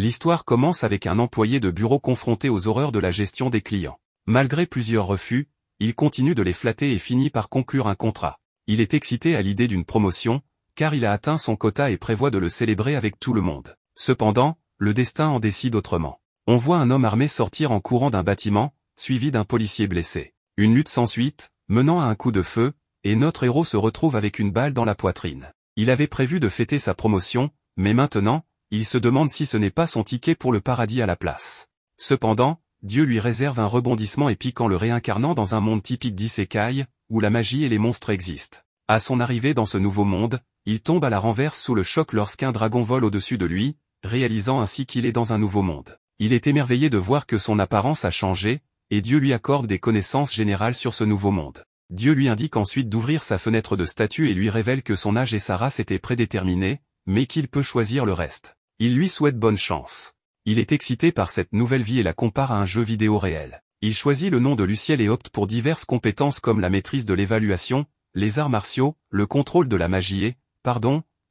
L'histoire commence avec un employé de bureau confronté aux horreurs de la gestion des clients. Malgré plusieurs refus, il continue de les flatter et finit par conclure un contrat. Il est excité à l'idée d'une promotion, car il a atteint son quota et prévoit de le célébrer avec tout le monde. Cependant, le destin en décide autrement. On voit un homme armé sortir en courant d'un bâtiment, suivi d'un policier blessé. Une lutte s'ensuit, menant à un coup de feu, et notre héros se retrouve avec une balle dans la poitrine. Il avait prévu de fêter sa promotion, mais maintenant, il se demande si ce n'est pas son ticket pour le paradis à la place. Cependant, Dieu lui réserve un rebondissement épique en le réincarnant dans un monde typique d'Isekai, où la magie et les monstres existent. À son arrivée dans ce nouveau monde, il tombe à la renverse sous le choc lorsqu'un dragon vole au-dessus de lui, réalisant ainsi qu'il est dans un nouveau monde. Il est émerveillé de voir que son apparence a changé, et Dieu lui accorde des connaissances générales sur ce nouveau monde. Dieu lui indique ensuite d'ouvrir sa fenêtre de statut et lui révèle que son âge et sa race étaient prédéterminés, mais qu'il peut choisir le reste. Il lui souhaite bonne chance. Il est excité par cette nouvelle vie et la compare à un jeu vidéo réel. Il choisit le nom de Luciel et opte pour diverses compétences comme la maîtrise de l'évaluation, les arts martiaux, le contrôle de la magie et,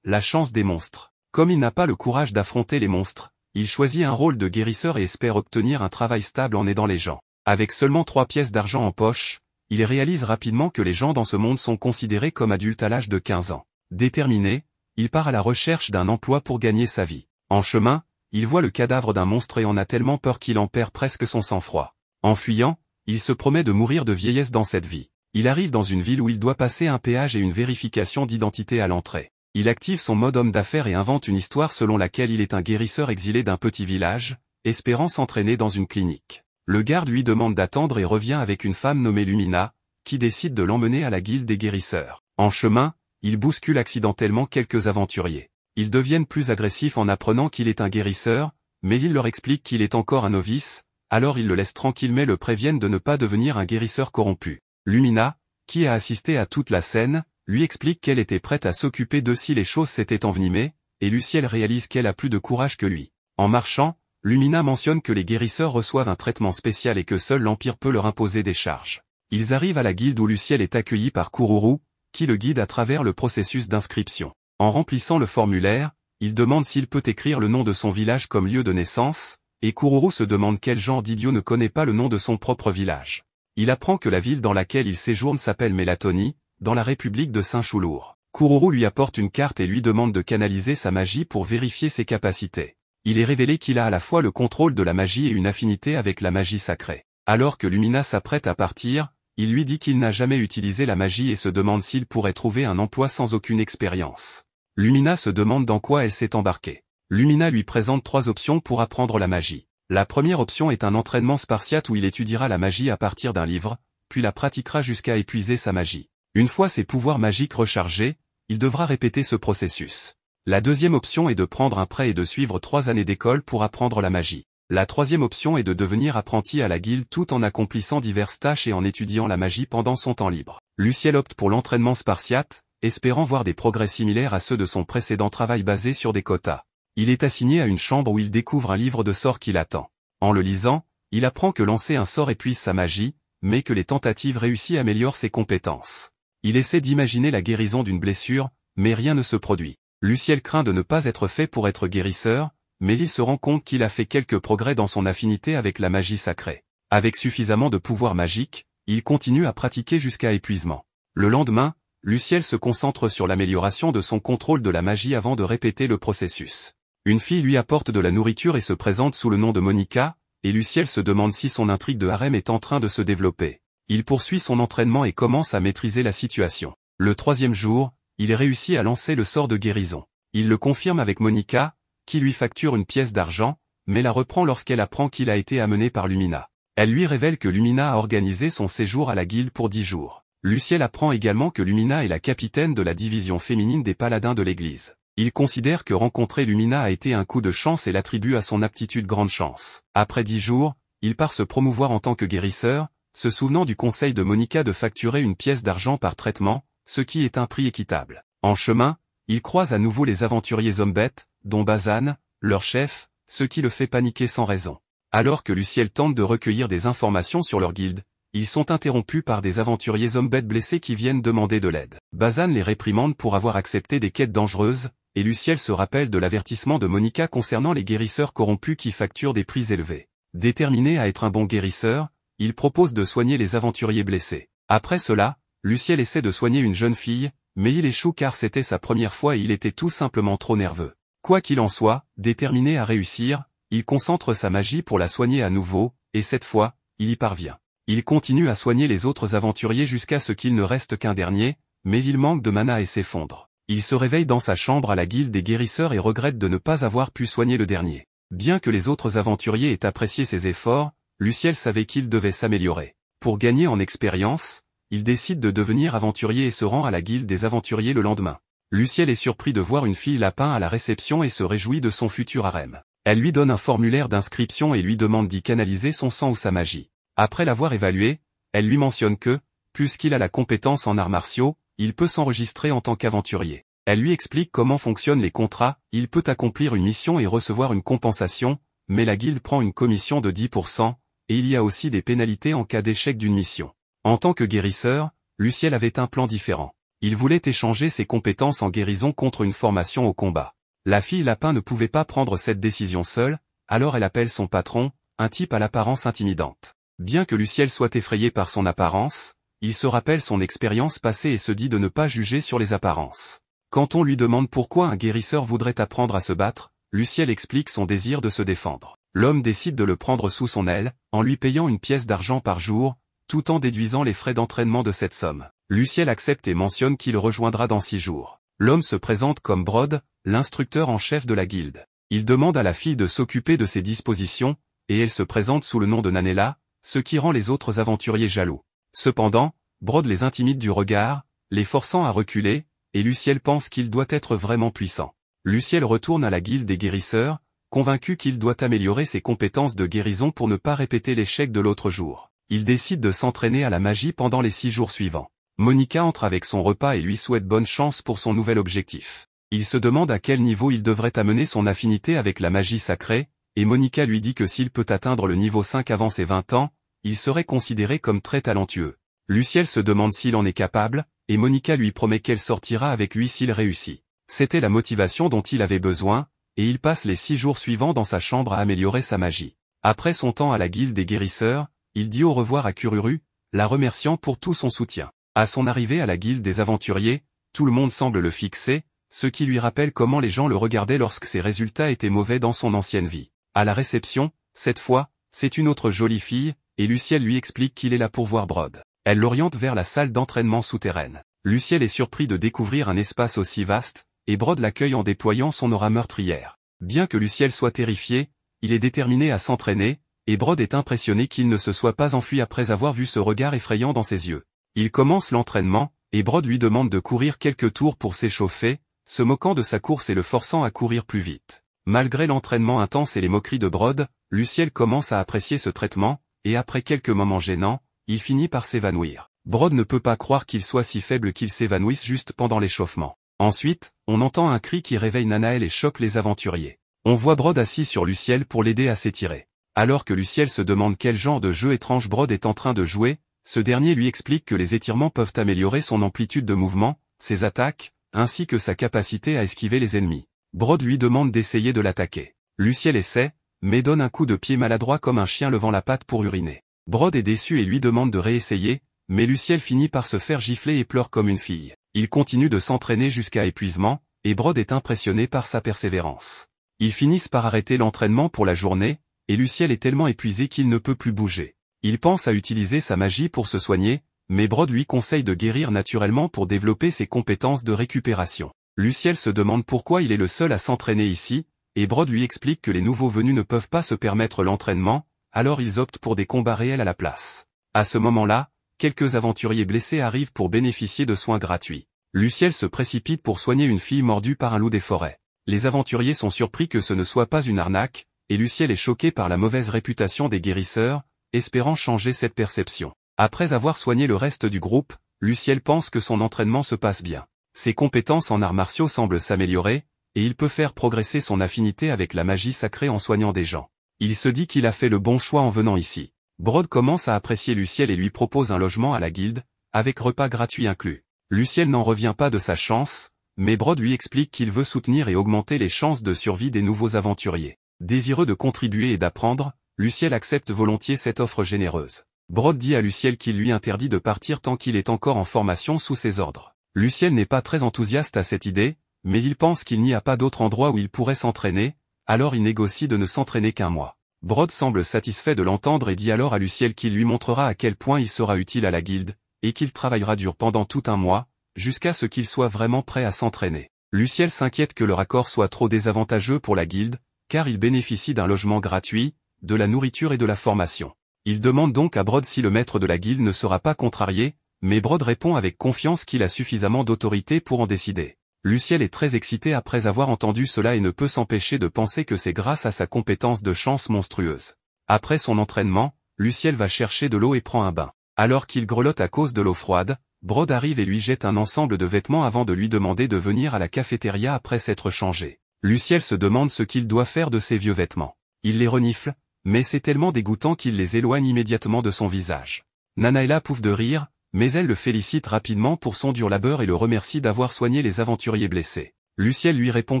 la chance des monstres. Comme il n'a pas le courage d'affronter les monstres, il choisit un rôle de guérisseur et espère obtenir un travail stable en aidant les gens. Avec seulement 3 pièces d'argent en poche, il réalise rapidement que les gens dans ce monde sont considérés comme adultes à l'âge de 15 ans. Déterminé, il part à la recherche d'un emploi pour gagner sa vie. En chemin, il voit le cadavre d'un monstre et en a tellement peur qu'il en perd presque son sang-froid. En fuyant, il se promet de mourir de vieillesse dans cette vie. Il arrive dans une ville où il doit passer un péage et une vérification d'identité à l'entrée. Il active son mode homme d'affaires et invente une histoire selon laquelle il est un guérisseur exilé d'un petit village, espérant s'entraîner dans une clinique. Le garde lui demande d'attendre et revient avec une femme nommée Lumina, qui décide de l'emmener à la guilde des guérisseurs. En chemin, il bouscule accidentellement quelques aventuriers. Ils deviennent plus agressifs en apprenant qu'il est un guérisseur, mais il leur explique qu'il est encore un novice, alors ils le laissent tranquille mais le préviennent de ne pas devenir un guérisseur corrompu. Lumina, qui a assisté à toute la scène, lui explique qu'elle était prête à s'occuper d'eux si les choses s'étaient envenimées, et Luciel réalise qu'elle a plus de courage que lui. En marchant, Lumina mentionne que les guérisseurs reçoivent un traitement spécial et que seul l'Empire peut leur imposer des charges. Ils arrivent à la guilde où Luciel est accueilli par Kururu, qui le guide à travers le processus d'inscription. En remplissant le formulaire, il demande s'il peut écrire le nom de son village comme lieu de naissance, et Kururu se demande quel genre d'idiot ne connaît pas le nom de son propre village. Il apprend que la ville dans laquelle il séjourne s'appelle Mélatoni, dans la République de Saint-Choulour. Kururu lui apporte une carte et lui demande de canaliser sa magie pour vérifier ses capacités. Il est révélé qu'il a à la fois le contrôle de la magie et une affinité avec la magie sacrée. Alors que Lumina s'apprête à partir, il lui dit qu'il n'a jamais utilisé la magie et se demande s'il pourrait trouver un emploi sans aucune expérience. Lumina se demande dans quoi elle s'est embarquée. Lumina lui présente 3 options pour apprendre la magie. La première option est un entraînement spartiate où il étudiera la magie à partir d'un livre, puis la pratiquera jusqu'à épuiser sa magie. Une fois ses pouvoirs magiques rechargés, il devra répéter ce processus. La deuxième option est de prendre un prêt et de suivre 3 années d'école pour apprendre la magie. La troisième option est de devenir apprenti à la guilde tout en accomplissant diverses tâches et en étudiant la magie pendant son temps libre. Luciel opte pour l'entraînement spartiate, espérant voir des progrès similaires à ceux de son précédent travail basé sur des quotas. Il est assigné à une chambre où il découvre un livre de sorts qui l'attend. En le lisant, il apprend que lancer un sort épuise sa magie, mais que les tentatives réussies améliorent ses compétences. Il essaie d'imaginer la guérison d'une blessure, mais rien ne se produit. Luciel craint de ne pas être fait pour être guérisseur, mais il se rend compte qu'il a fait quelques progrès dans son affinité avec la magie sacrée. Avec suffisamment de pouvoir magique, il continue à pratiquer jusqu'à épuisement. Le lendemain, Luciel se concentre sur l'amélioration de son contrôle de la magie avant de répéter le processus. Une fille lui apporte de la nourriture et se présente sous le nom de Monica, et Luciel se demande si son intrigue de harem est en train de se développer. Il poursuit son entraînement et commence à maîtriser la situation. Le 3e jour, il réussit à lancer le sort de guérison. Il le confirme avec Monica, qui lui facture une pièce d'argent, mais la reprend lorsqu'elle apprend qu'il a été amené par Lumina. Elle lui révèle que Lumina a organisé son séjour à la guilde pour 10 jours. Luciel apprend également que Lumina est la capitaine de la division féminine des paladins de l'église. Il considère que rencontrer Lumina a été un coup de chance et l'attribue à son aptitude grande chance. Après 10 jours, il part se promouvoir en tant que guérisseur, se souvenant du conseil de Monica de facturer une pièce d'argent par traitement, ce qui est un prix équitable. En chemin, il croise à nouveau les aventuriers hommes-bêtes, dont Bazan, leur chef, ce qui le fait paniquer sans raison. Alors que Luciel tente de recueillir des informations sur leur guilde, ils sont interrompus par des aventuriers hommes-bêtes blessés qui viennent demander de l'aide. Bazan les réprimande pour avoir accepté des quêtes dangereuses, et Luciel se rappelle de l'avertissement de Monica concernant les guérisseurs corrompus qui facturent des prix élevés. Déterminé à être un bon guérisseur, il propose de soigner les aventuriers blessés. Après cela, Luciel essaie de soigner une jeune fille, mais il échoue car c'était sa première fois et il était tout simplement trop nerveux. Quoi qu'il en soit, déterminé à réussir, il concentre sa magie pour la soigner à nouveau, et cette fois, il y parvient. Il continue à soigner les autres aventuriers jusqu'à ce qu'il ne reste qu'un dernier, mais il manque de mana et s'effondre. Il se réveille dans sa chambre à la guilde des guérisseurs et regrette de ne pas avoir pu soigner le dernier. Bien que les autres aventuriers aient apprécié ses efforts, Luciel savait qu'il devait s'améliorer. Pour gagner en expérience, il décide de devenir aventurier et se rend à la guilde des aventuriers le lendemain. Luciel est surpris de voir une fille lapin à la réception et se réjouit de son futur harem. Elle lui donne un formulaire d'inscription et lui demande d'y canaliser son sang ou sa magie. Après l'avoir évalué, elle lui mentionne que, puisqu'il a la compétence en arts martiaux, il peut s'enregistrer en tant qu'aventurier. Elle lui explique comment fonctionnent les contrats, il peut accomplir une mission et recevoir une compensation, mais la guilde prend une commission de 10%, et il y a aussi des pénalités en cas d'échec d'une mission. En tant que guérisseur, Luciel avait un plan différent. Il voulait échanger ses compétences en guérison contre une formation au combat. La fille lapin ne pouvait pas prendre cette décision seule, alors elle appelle son patron, un type à l'apparence intimidante. Bien que Luciel soit effrayé par son apparence, il se rappelle son expérience passée et se dit de ne pas juger sur les apparences. Quand on lui demande pourquoi un guérisseur voudrait apprendre à se battre, Luciel explique son désir de se défendre. L'homme décide de le prendre sous son aile, en lui payant une pièce d'argent par jour, tout en déduisant les frais d'entraînement de cette somme. Luciel accepte et mentionne qu'il le rejoindra dans 6 jours. L'homme se présente comme Brod, l'instructeur en chef de la guilde. Il demande à la fille de s'occuper de ses dispositions, et elle se présente sous le nom de Nanella, ce qui rend les autres aventuriers jaloux. Cependant, Brod les intimide du regard, les forçant à reculer, et Luciel pense qu'il doit être vraiment puissant. Luciel retourne à la guilde des guérisseurs, convaincu qu'il doit améliorer ses compétences de guérison pour ne pas répéter l'échec de l'autre jour. Il décide de s'entraîner à la magie pendant les 6 jours suivants. Monica entre avec son repas et lui souhaite bonne chance pour son nouvel objectif. Il se demande à quel niveau il devrait amener son affinité avec la magie sacrée, et Monica lui dit que s'il peut atteindre le niveau 5 avant ses 20 ans, il serait considéré comme très talentueux. Luciel se demande s'il en est capable, et Monica lui promet qu'elle sortira avec lui s'il réussit. C'était la motivation dont il avait besoin, et il passe les 6 jours suivants dans sa chambre à améliorer sa magie. Après son temps à la guilde des guérisseurs, il dit au revoir à Kururu, la remerciant pour tout son soutien. À son arrivée à la guilde des aventuriers, tout le monde semble le fixer, ce qui lui rappelle comment les gens le regardaient lorsque ses résultats étaient mauvais dans son ancienne vie. À la réception, cette fois, c'est une autre jolie fille, et Luciel lui explique qu'il est là pour voir Brod. Elle l'oriente vers la salle d'entraînement souterraine. Luciel est surpris de découvrir un espace aussi vaste, et Brod l'accueille en déployant son aura meurtrière. Bien que Luciel soit terrifié, il est déterminé à s'entraîner, et Brod est impressionné qu'il ne se soit pas enfui après avoir vu ce regard effrayant dans ses yeux. Il commence l'entraînement, et Brod lui demande de courir quelques tours pour s'échauffer, se moquant de sa course et le forçant à courir plus vite. Malgré l'entraînement intense et les moqueries de Brod, Luciel commence à apprécier ce traitement, et après quelques moments gênants, il finit par s'évanouir. Brod ne peut pas croire qu'il soit si faible qu'il s'évanouisse juste pendant l'échauffement. Ensuite, on entend un cri qui réveille Nanaël et choque les aventuriers. On voit Brod assis sur Luciel pour l'aider à s'étirer. Alors que Luciel se demande quel genre de jeu étrange Brod est en train de jouer, ce dernier lui explique que les étirements peuvent améliorer son amplitude de mouvement, ses attaques, ainsi que sa capacité à esquiver les ennemis. Brod lui demande d'essayer de l'attaquer. Luciel essaie, mais donne un coup de pied maladroit comme un chien levant la patte pour uriner. Brod est déçu et lui demande de réessayer, mais Luciel finit par se faire gifler et pleure comme une fille. Il continue de s'entraîner jusqu'à épuisement, et Brod est impressionné par sa persévérance. Ils finissent par arrêter l'entraînement pour la journée, et Luciel est tellement épuisé qu'il ne peut plus bouger. Il pense à utiliser sa magie pour se soigner, mais Brod lui conseille de guérir naturellement pour développer ses compétences de récupération. Luciel se demande pourquoi il est le seul à s'entraîner ici, et Brod lui explique que les nouveaux venus ne peuvent pas se permettre l'entraînement, alors ils optent pour des combats réels à la place. À ce moment-là, quelques aventuriers blessés arrivent pour bénéficier de soins gratuits. Luciel se précipite pour soigner une fille mordue par un loup des forêts. Les aventuriers sont surpris que ce ne soit pas une arnaque, et Luciel est choqué par la mauvaise réputation des guérisseurs, espérant changer cette perception. Après avoir soigné le reste du groupe, Luciel pense que son entraînement se passe bien. Ses compétences en arts martiaux semblent s'améliorer, et il peut faire progresser son affinité avec la magie sacrée en soignant des gens. Il se dit qu'il a fait le bon choix en venant ici. Brod commence à apprécier Luciel et lui propose un logement à la guilde, avec repas gratuits inclus. Luciel n'en revient pas de sa chance, mais Brod lui explique qu'il veut soutenir et augmenter les chances de survie des nouveaux aventuriers. Désireux de contribuer et d'apprendre, Luciel accepte volontiers cette offre généreuse. Brod dit à Luciel qu'il lui interdit de partir tant qu'il est encore en formation sous ses ordres. Luciel n'est pas très enthousiaste à cette idée, mais il pense qu'il n'y a pas d'autre endroit où il pourrait s'entraîner, alors il négocie de ne s'entraîner qu'un mois. Brod semble satisfait de l'entendre et dit alors à Luciel qu'il lui montrera à quel point il sera utile à la guilde, et qu'il travaillera dur pendant tout un mois, jusqu'à ce qu'il soit vraiment prêt à s'entraîner. Luciel s'inquiète que leur accord soit trop désavantageux pour la guilde, car il bénéficie d'un logement gratuit, de la nourriture et de la formation. Il demande donc à Brod si le maître de la guilde ne sera pas contrarié, mais Brod répond avec confiance qu'il a suffisamment d'autorité pour en décider. Luciel est très excité après avoir entendu cela et ne peut s'empêcher de penser que c'est grâce à sa compétence de chance monstrueuse. Après son entraînement, Luciel va chercher de l'eau et prend un bain. Alors qu'il grelotte à cause de l'eau froide, Brod arrive et lui jette un ensemble de vêtements avant de lui demander de venir à la cafétéria après s'être changé. Luciel se demande ce qu'il doit faire de ses vieux vêtements. Il les renifle, mais c'est tellement dégoûtant qu'il les éloigne immédiatement de son visage. Nanaela pouffe de rire, mais elle le félicite rapidement pour son dur labeur et le remercie d'avoir soigné les aventuriers blessés. Luciel lui répond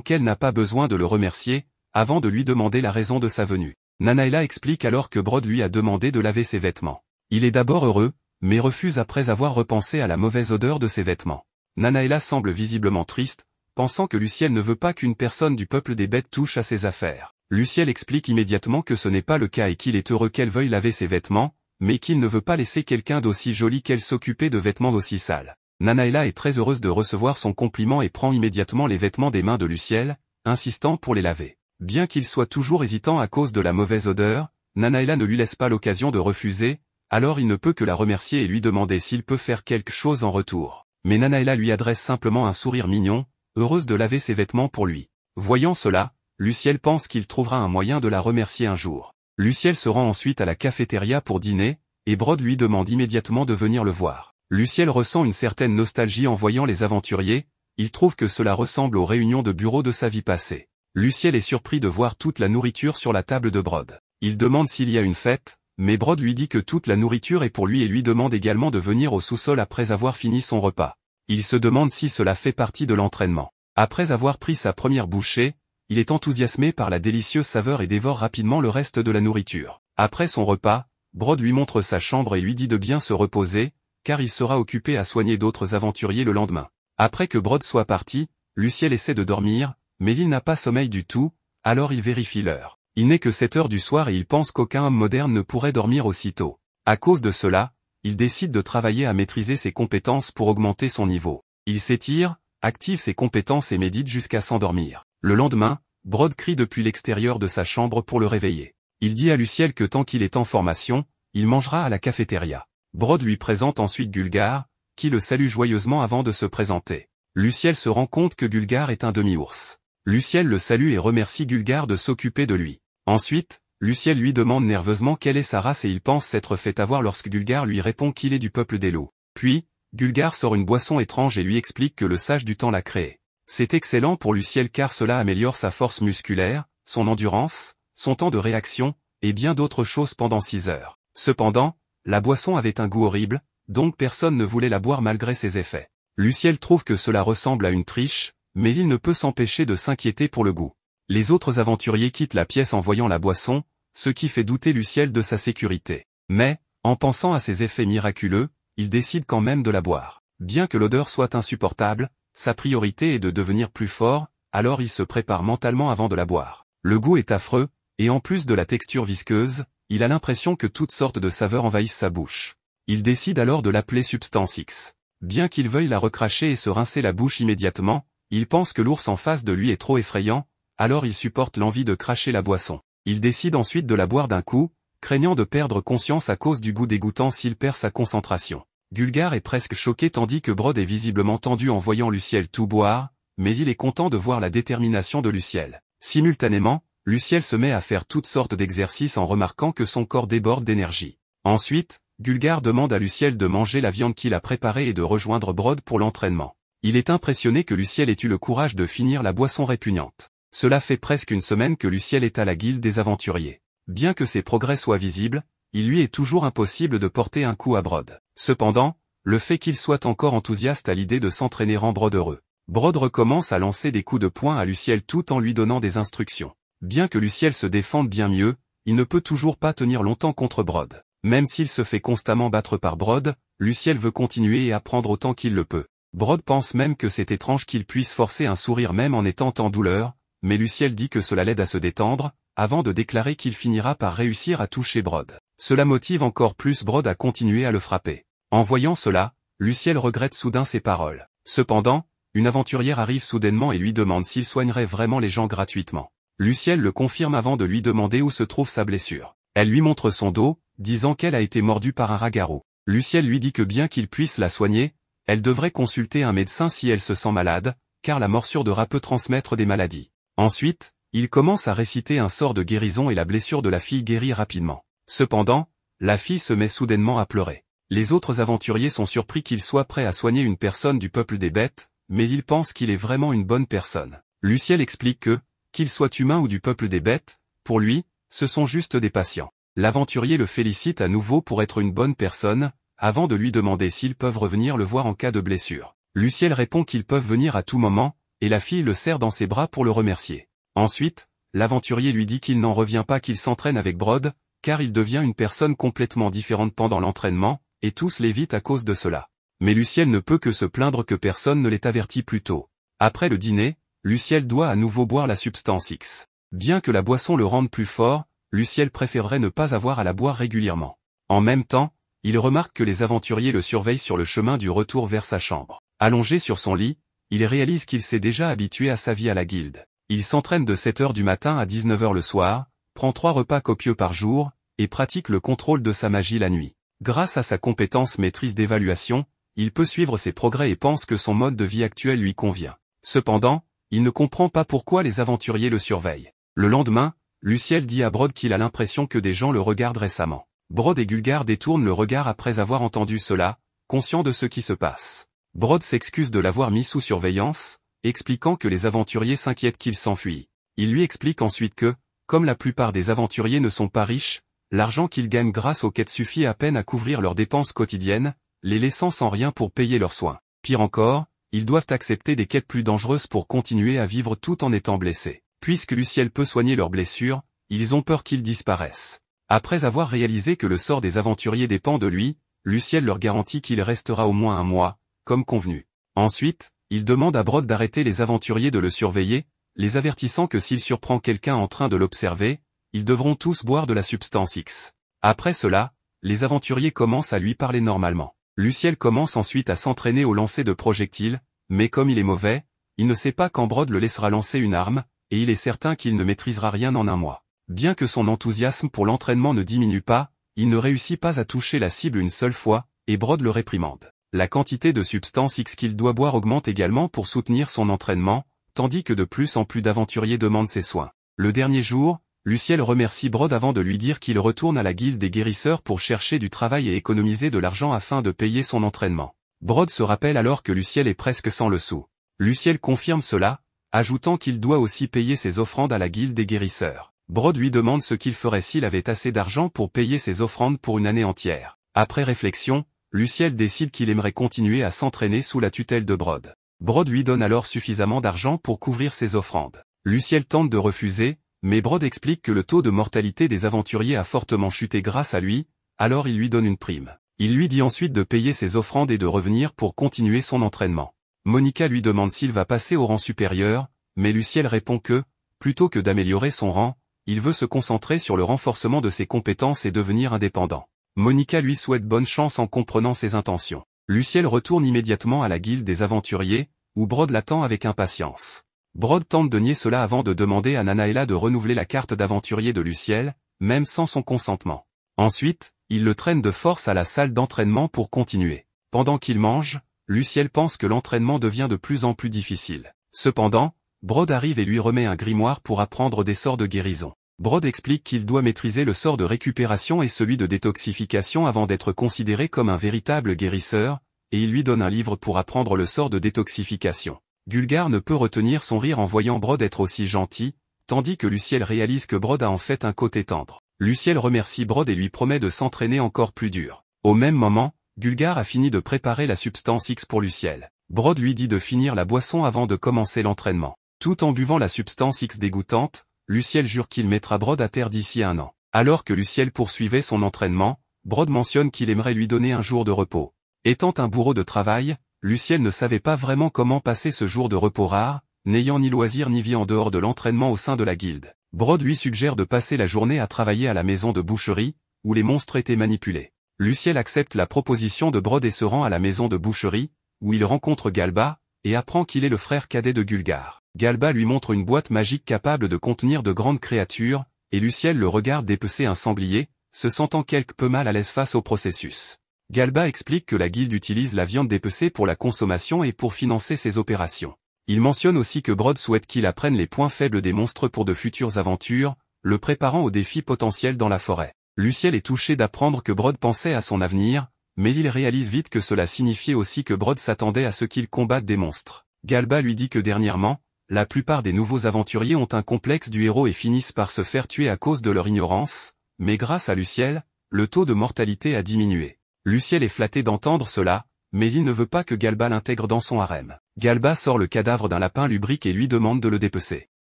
qu'elle n'a pas besoin de le remercier, avant de lui demander la raison de sa venue. Nanaela explique alors que Brod lui a demandé de laver ses vêtements. Il est d'abord heureux, mais refuse après avoir repensé à la mauvaise odeur de ses vêtements. Nanaela semble visiblement triste, pensant que Luciel ne veut pas qu'une personne du peuple des bêtes touche à ses affaires. Luciel explique immédiatement que ce n'est pas le cas et qu'il est heureux qu'elle veuille laver ses vêtements, mais qu'il ne veut pas laisser quelqu'un d'aussi joli qu'elle s'occuper de vêtements aussi sales. Nanaela est très heureuse de recevoir son compliment et prend immédiatement les vêtements des mains de Luciel, insistant pour les laver. Bien qu'il soit toujours hésitant à cause de la mauvaise odeur, Nanaela ne lui laisse pas l'occasion de refuser, alors il ne peut que la remercier et lui demander s'il peut faire quelque chose en retour. Mais Nanaela lui adresse simplement un sourire mignon, heureuse de laver ses vêtements pour lui. Voyant cela, Luciel pense qu'il trouvera un moyen de la remercier un jour. Luciel se rend ensuite à la cafétéria pour dîner, et Brod lui demande immédiatement de venir le voir. Luciel ressent une certaine nostalgie en voyant les aventuriers, il trouve que cela ressemble aux réunions de bureau de sa vie passée. Luciel est surpris de voir toute la nourriture sur la table de Brod. Il demande s'il y a une fête, mais Brod lui dit que toute la nourriture est pour lui et lui demande également de venir au sous-sol après avoir fini son repas. Il se demande si cela fait partie de l'entraînement. Après avoir pris sa première bouchée, il est enthousiasmé par la délicieuse saveur et dévore rapidement le reste de la nourriture. Après son repas, Brod lui montre sa chambre et lui dit de bien se reposer, car il sera occupé à soigner d'autres aventuriers le lendemain. Après que Brod soit parti, Luciel essaie de dormir, mais il n'a pas sommeil du tout, alors il vérifie l'heure. Il n'est que 7 heures du soir et il pense qu'aucun homme moderne ne pourrait dormir aussitôt. À cause de cela, il décide de travailler à maîtriser ses compétences pour augmenter son niveau. Il s'étire, active ses compétences et médite jusqu'à s'endormir. Le lendemain, Brod crie depuis l'extérieur de sa chambre pour le réveiller. Il dit à Luciel que tant qu'il est en formation, il mangera à la cafétéria. Brod lui présente ensuite Gulgar, qui le salue joyeusement avant de se présenter. Luciel se rend compte que Gulgar est un demi-ours. Luciel le salue et remercie Gulgar de s'occuper de lui. Ensuite, Luciel lui demande nerveusement quelle est sa race et il pense s'être fait avoir lorsque Gulgar lui répond qu'il est du peuple des loups. Puis, Gulgar sort une boisson étrange et lui explique que le sage du temps l'a créée. C'est excellent pour Luciel car cela améliore sa force musculaire, son endurance, son temps de réaction, et bien d'autres choses pendant 6 heures. Cependant, la boisson avait un goût horrible, donc personne ne voulait la boire malgré ses effets. Luciel trouve que cela ressemble à une triche, mais il ne peut s'empêcher de s'inquiéter pour le goût. Les autres aventuriers quittent la pièce en voyant la boisson, ce qui fait douter Luciel de sa sécurité. Mais, en pensant à ses effets miraculeux, il décide quand même de la boire. Bien que l'odeur soit insupportable, sa priorité est de devenir plus fort, alors il se prépare mentalement avant de la boire. Le goût est affreux, et en plus de la texture visqueuse, il a l'impression que toutes sortes de saveurs envahissent sa bouche. Il décide alors de l'appeler Substance X. Bien qu'il veuille la recracher et se rincer la bouche immédiatement, il pense que l'ours en face de lui est trop effrayant, alors il supporte l'envie de cracher la boisson. Il décide ensuite de la boire d'un coup, craignant de perdre conscience à cause du goût dégoûtant s'il perd sa concentration. Gulgar est presque choqué tandis que Brod est visiblement tendu en voyant Luciel tout boire, mais il est content de voir la détermination de Luciel. Simultanément, Luciel se met à faire toutes sortes d'exercices en remarquant que son corps déborde d'énergie. Ensuite, Gulgar demande à Luciel de manger la viande qu'il a préparée et de rejoindre Brod pour l'entraînement. Il est impressionné que Luciel ait eu le courage de finir la boisson répugnante. Cela fait presque une semaine que Luciel est à la guilde des aventuriers. Bien que ses progrès soient visibles, il lui est toujours impossible de porter un coup à Brod. Cependant, le fait qu'il soit encore enthousiaste à l'idée de s'entraîner rend Brod heureux. Brod recommence à lancer des coups de poing à Luciel tout en lui donnant des instructions. Bien que Luciel se défende bien mieux, il ne peut toujours pas tenir longtemps contre Brod. Même s'il se fait constamment battre par Brod, Luciel veut continuer et apprendre autant qu'il le peut. Brod pense même que c'est étrange qu'il puisse forcer un sourire même en étant en douleur, mais Luciel dit que cela l'aide à se détendre, avant de déclarer qu'il finira par réussir à toucher Brod. Cela motive encore plus Brod à continuer à le frapper. En voyant cela, Luciel regrette soudain ses paroles. Cependant, une aventurière arrive soudainement et lui demande s'il soignerait vraiment les gens gratuitement. Luciel le confirme avant de lui demander où se trouve sa blessure. Elle lui montre son dos, disant qu'elle a été mordue par un rat-garou. Luciel lui dit que bien qu'il puisse la soigner, elle devrait consulter un médecin si elle se sent malade, car la morsure de rat peut transmettre des maladies. Ensuite, il commence à réciter un sort de guérison et la blessure de la fille guérit rapidement. Cependant, la fille se met soudainement à pleurer. Les autres aventuriers sont surpris qu'il soit prêt à soigner une personne du peuple des bêtes, mais ils pensent qu'il est vraiment une bonne personne. Luciel explique que, qu'il soit humain ou du peuple des bêtes, pour lui, ce sont juste des patients. L'aventurier le félicite à nouveau pour être une bonne personne, avant de lui demander s'ils peuvent revenir le voir en cas de blessure. Luciel répond qu'ils peuvent venir à tout moment, et la fille le serre dans ses bras pour le remercier. Ensuite, l'aventurier lui dit qu'il n'en revient pas qu'il s'entraîne avec Brod, car il devient une personne complètement différente pendant l'entraînement, et tous l'évitent à cause de cela. Mais Luciel ne peut que se plaindre que personne ne l'ait averti plus tôt. Après le dîner, Luciel doit à nouveau boire la substance X. Bien que la boisson le rende plus fort, Luciel préférerait ne pas avoir à la boire régulièrement. En même temps, il remarque que les aventuriers le surveillent sur le chemin du retour vers sa chambre. Allongé sur son lit, il réalise qu'il s'est déjà habitué à sa vie à la guilde. Il s'entraîne de 7h du matin à 19h le soir, prend 3 repas copieux par jour, et pratique le contrôle de sa magie la nuit. Grâce à sa compétence maîtrise d'évaluation, il peut suivre ses progrès et pense que son mode de vie actuel lui convient. Cependant, il ne comprend pas pourquoi les aventuriers le surveillent. Le lendemain, Luciel dit à Brod qu'il a l'impression que des gens le regardent récemment. Brod et Gulgar détournent le regard après avoir entendu cela, conscients de ce qui se passe. Brod s'excuse de l'avoir mis sous surveillance, expliquant que les aventuriers s'inquiètent qu'il s'enfuit. Il lui explique ensuite que, comme la plupart des aventuriers ne sont pas riches, l'argent qu'ils gagnent grâce aux quêtes suffit à peine à couvrir leurs dépenses quotidiennes, les laissant sans rien pour payer leurs soins. Pire encore, ils doivent accepter des quêtes plus dangereuses pour continuer à vivre tout en étant blessés. Puisque Luciel peut soigner leurs blessures, ils ont peur qu'ils disparaissent. Après avoir réalisé que le sort des aventuriers dépend de lui, Luciel leur garantit qu'il restera au moins un mois, comme convenu. Ensuite, il demande à Brod d'arrêter les aventuriers de le surveiller, les avertissant que s'il surprend quelqu'un en train de l'observer, ils devront tous boire de la substance X. Après cela, les aventuriers commencent à lui parler normalement. Luciel commence ensuite à s'entraîner au lancer de projectiles, mais comme il est mauvais, il ne sait pas quand Brod le laissera lancer une arme, et il est certain qu'il ne maîtrisera rien en un mois. Bien que son enthousiasme pour l'entraînement ne diminue pas, il ne réussit pas à toucher la cible une seule fois, et Brod le réprimande. La quantité de substance X qu'il doit boire augmente également pour soutenir son entraînement, tandis que de plus en plus d'aventuriers demandent ses soins. Le dernier jour, Luciel remercie Brod avant de lui dire qu'il retourne à la guilde des guérisseurs pour chercher du travail et économiser de l'argent afin de payer son entraînement. Brod se rappelle alors que Luciel est presque sans le sou. Luciel confirme cela, ajoutant qu'il doit aussi payer ses offrandes à la guilde des guérisseurs. Brod lui demande ce qu'il ferait s'il avait assez d'argent pour payer ses offrandes pour une année entière. Après réflexion, Luciel décide qu'il aimerait continuer à s'entraîner sous la tutelle de Brod. Brod lui donne alors suffisamment d'argent pour couvrir ses offrandes. Luciel tente de refuser, mais Brod explique que le taux de mortalité des aventuriers a fortement chuté grâce à lui, alors il lui donne une prime. Il lui dit ensuite de payer ses offrandes et de revenir pour continuer son entraînement. Monica lui demande s'il va passer au rang supérieur, mais Luciel répond que, plutôt que d'améliorer son rang, il veut se concentrer sur le renforcement de ses compétences et devenir indépendant. Monica lui souhaite bonne chance en comprenant ses intentions. Luciel retourne immédiatement à la guilde des aventuriers, où Brod l'attend avec impatience. Brod tente de nier cela avant de demander à Nanaela de renouveler la carte d'aventurier de Luciel, même sans son consentement. Ensuite, il le traîne de force à la salle d'entraînement pour continuer. Pendant qu'il mange, Luciel pense que l'entraînement devient de plus en plus difficile. Cependant, Brod arrive et lui remet un grimoire pour apprendre des sorts de guérison. Brod explique qu'il doit maîtriser le sort de récupération et celui de détoxification avant d'être considéré comme un véritable guérisseur, et il lui donne un livre pour apprendre le sort de détoxification. Gulgar ne peut retenir son rire en voyant Brod être aussi gentil, tandis que Luciel réalise que Brod a en fait un côté tendre. Luciel remercie Brod et lui promet de s'entraîner encore plus dur. Au même moment, Gulgar a fini de préparer la substance X pour Luciel. Brod lui dit de finir la boisson avant de commencer l'entraînement. Tout en buvant la substance X dégoûtante, Luciel jure qu'il mettra Brod à terre d'ici 1 an. Alors que Luciel poursuivait son entraînement, Brod mentionne qu'il aimerait lui donner un jour de repos. Étant un bourreau de travail, Luciel ne savait pas vraiment comment passer ce jour de repos rare, n'ayant ni loisir ni vie en dehors de l'entraînement au sein de la guilde. Brod lui suggère de passer la journée à travailler à la maison de boucherie, où les monstres étaient manipulés. Luciel accepte la proposition de Brod et se rend à la maison de boucherie, où il rencontre Galba, et apprend qu'il est le frère cadet de Gulgar. Galba lui montre une boîte magique capable de contenir de grandes créatures, et Luciel le regarde dépecer un sanglier, se sentant quelque peu mal à l'aise face au processus. Galba explique que la guilde utilise la viande dépecée pour la consommation et pour financer ses opérations. Il mentionne aussi que Brod souhaite qu'il apprenne les points faibles des monstres pour de futures aventures, le préparant aux défis potentiels dans la forêt. Luciel est touché d'apprendre que Brod pensait à son avenir, mais il réalise vite que cela signifiait aussi que Brod s'attendait à ce qu'il combatte des monstres. Galba lui dit que dernièrement, la plupart des nouveaux aventuriers ont un complexe du héros et finissent par se faire tuer à cause de leur ignorance, mais grâce à Luciel, le taux de mortalité a diminué. Luciel est flatté d'entendre cela, mais il ne veut pas que Galba l'intègre dans son harem. Galba sort le cadavre d'un lapin lubrique et lui demande de le dépecer.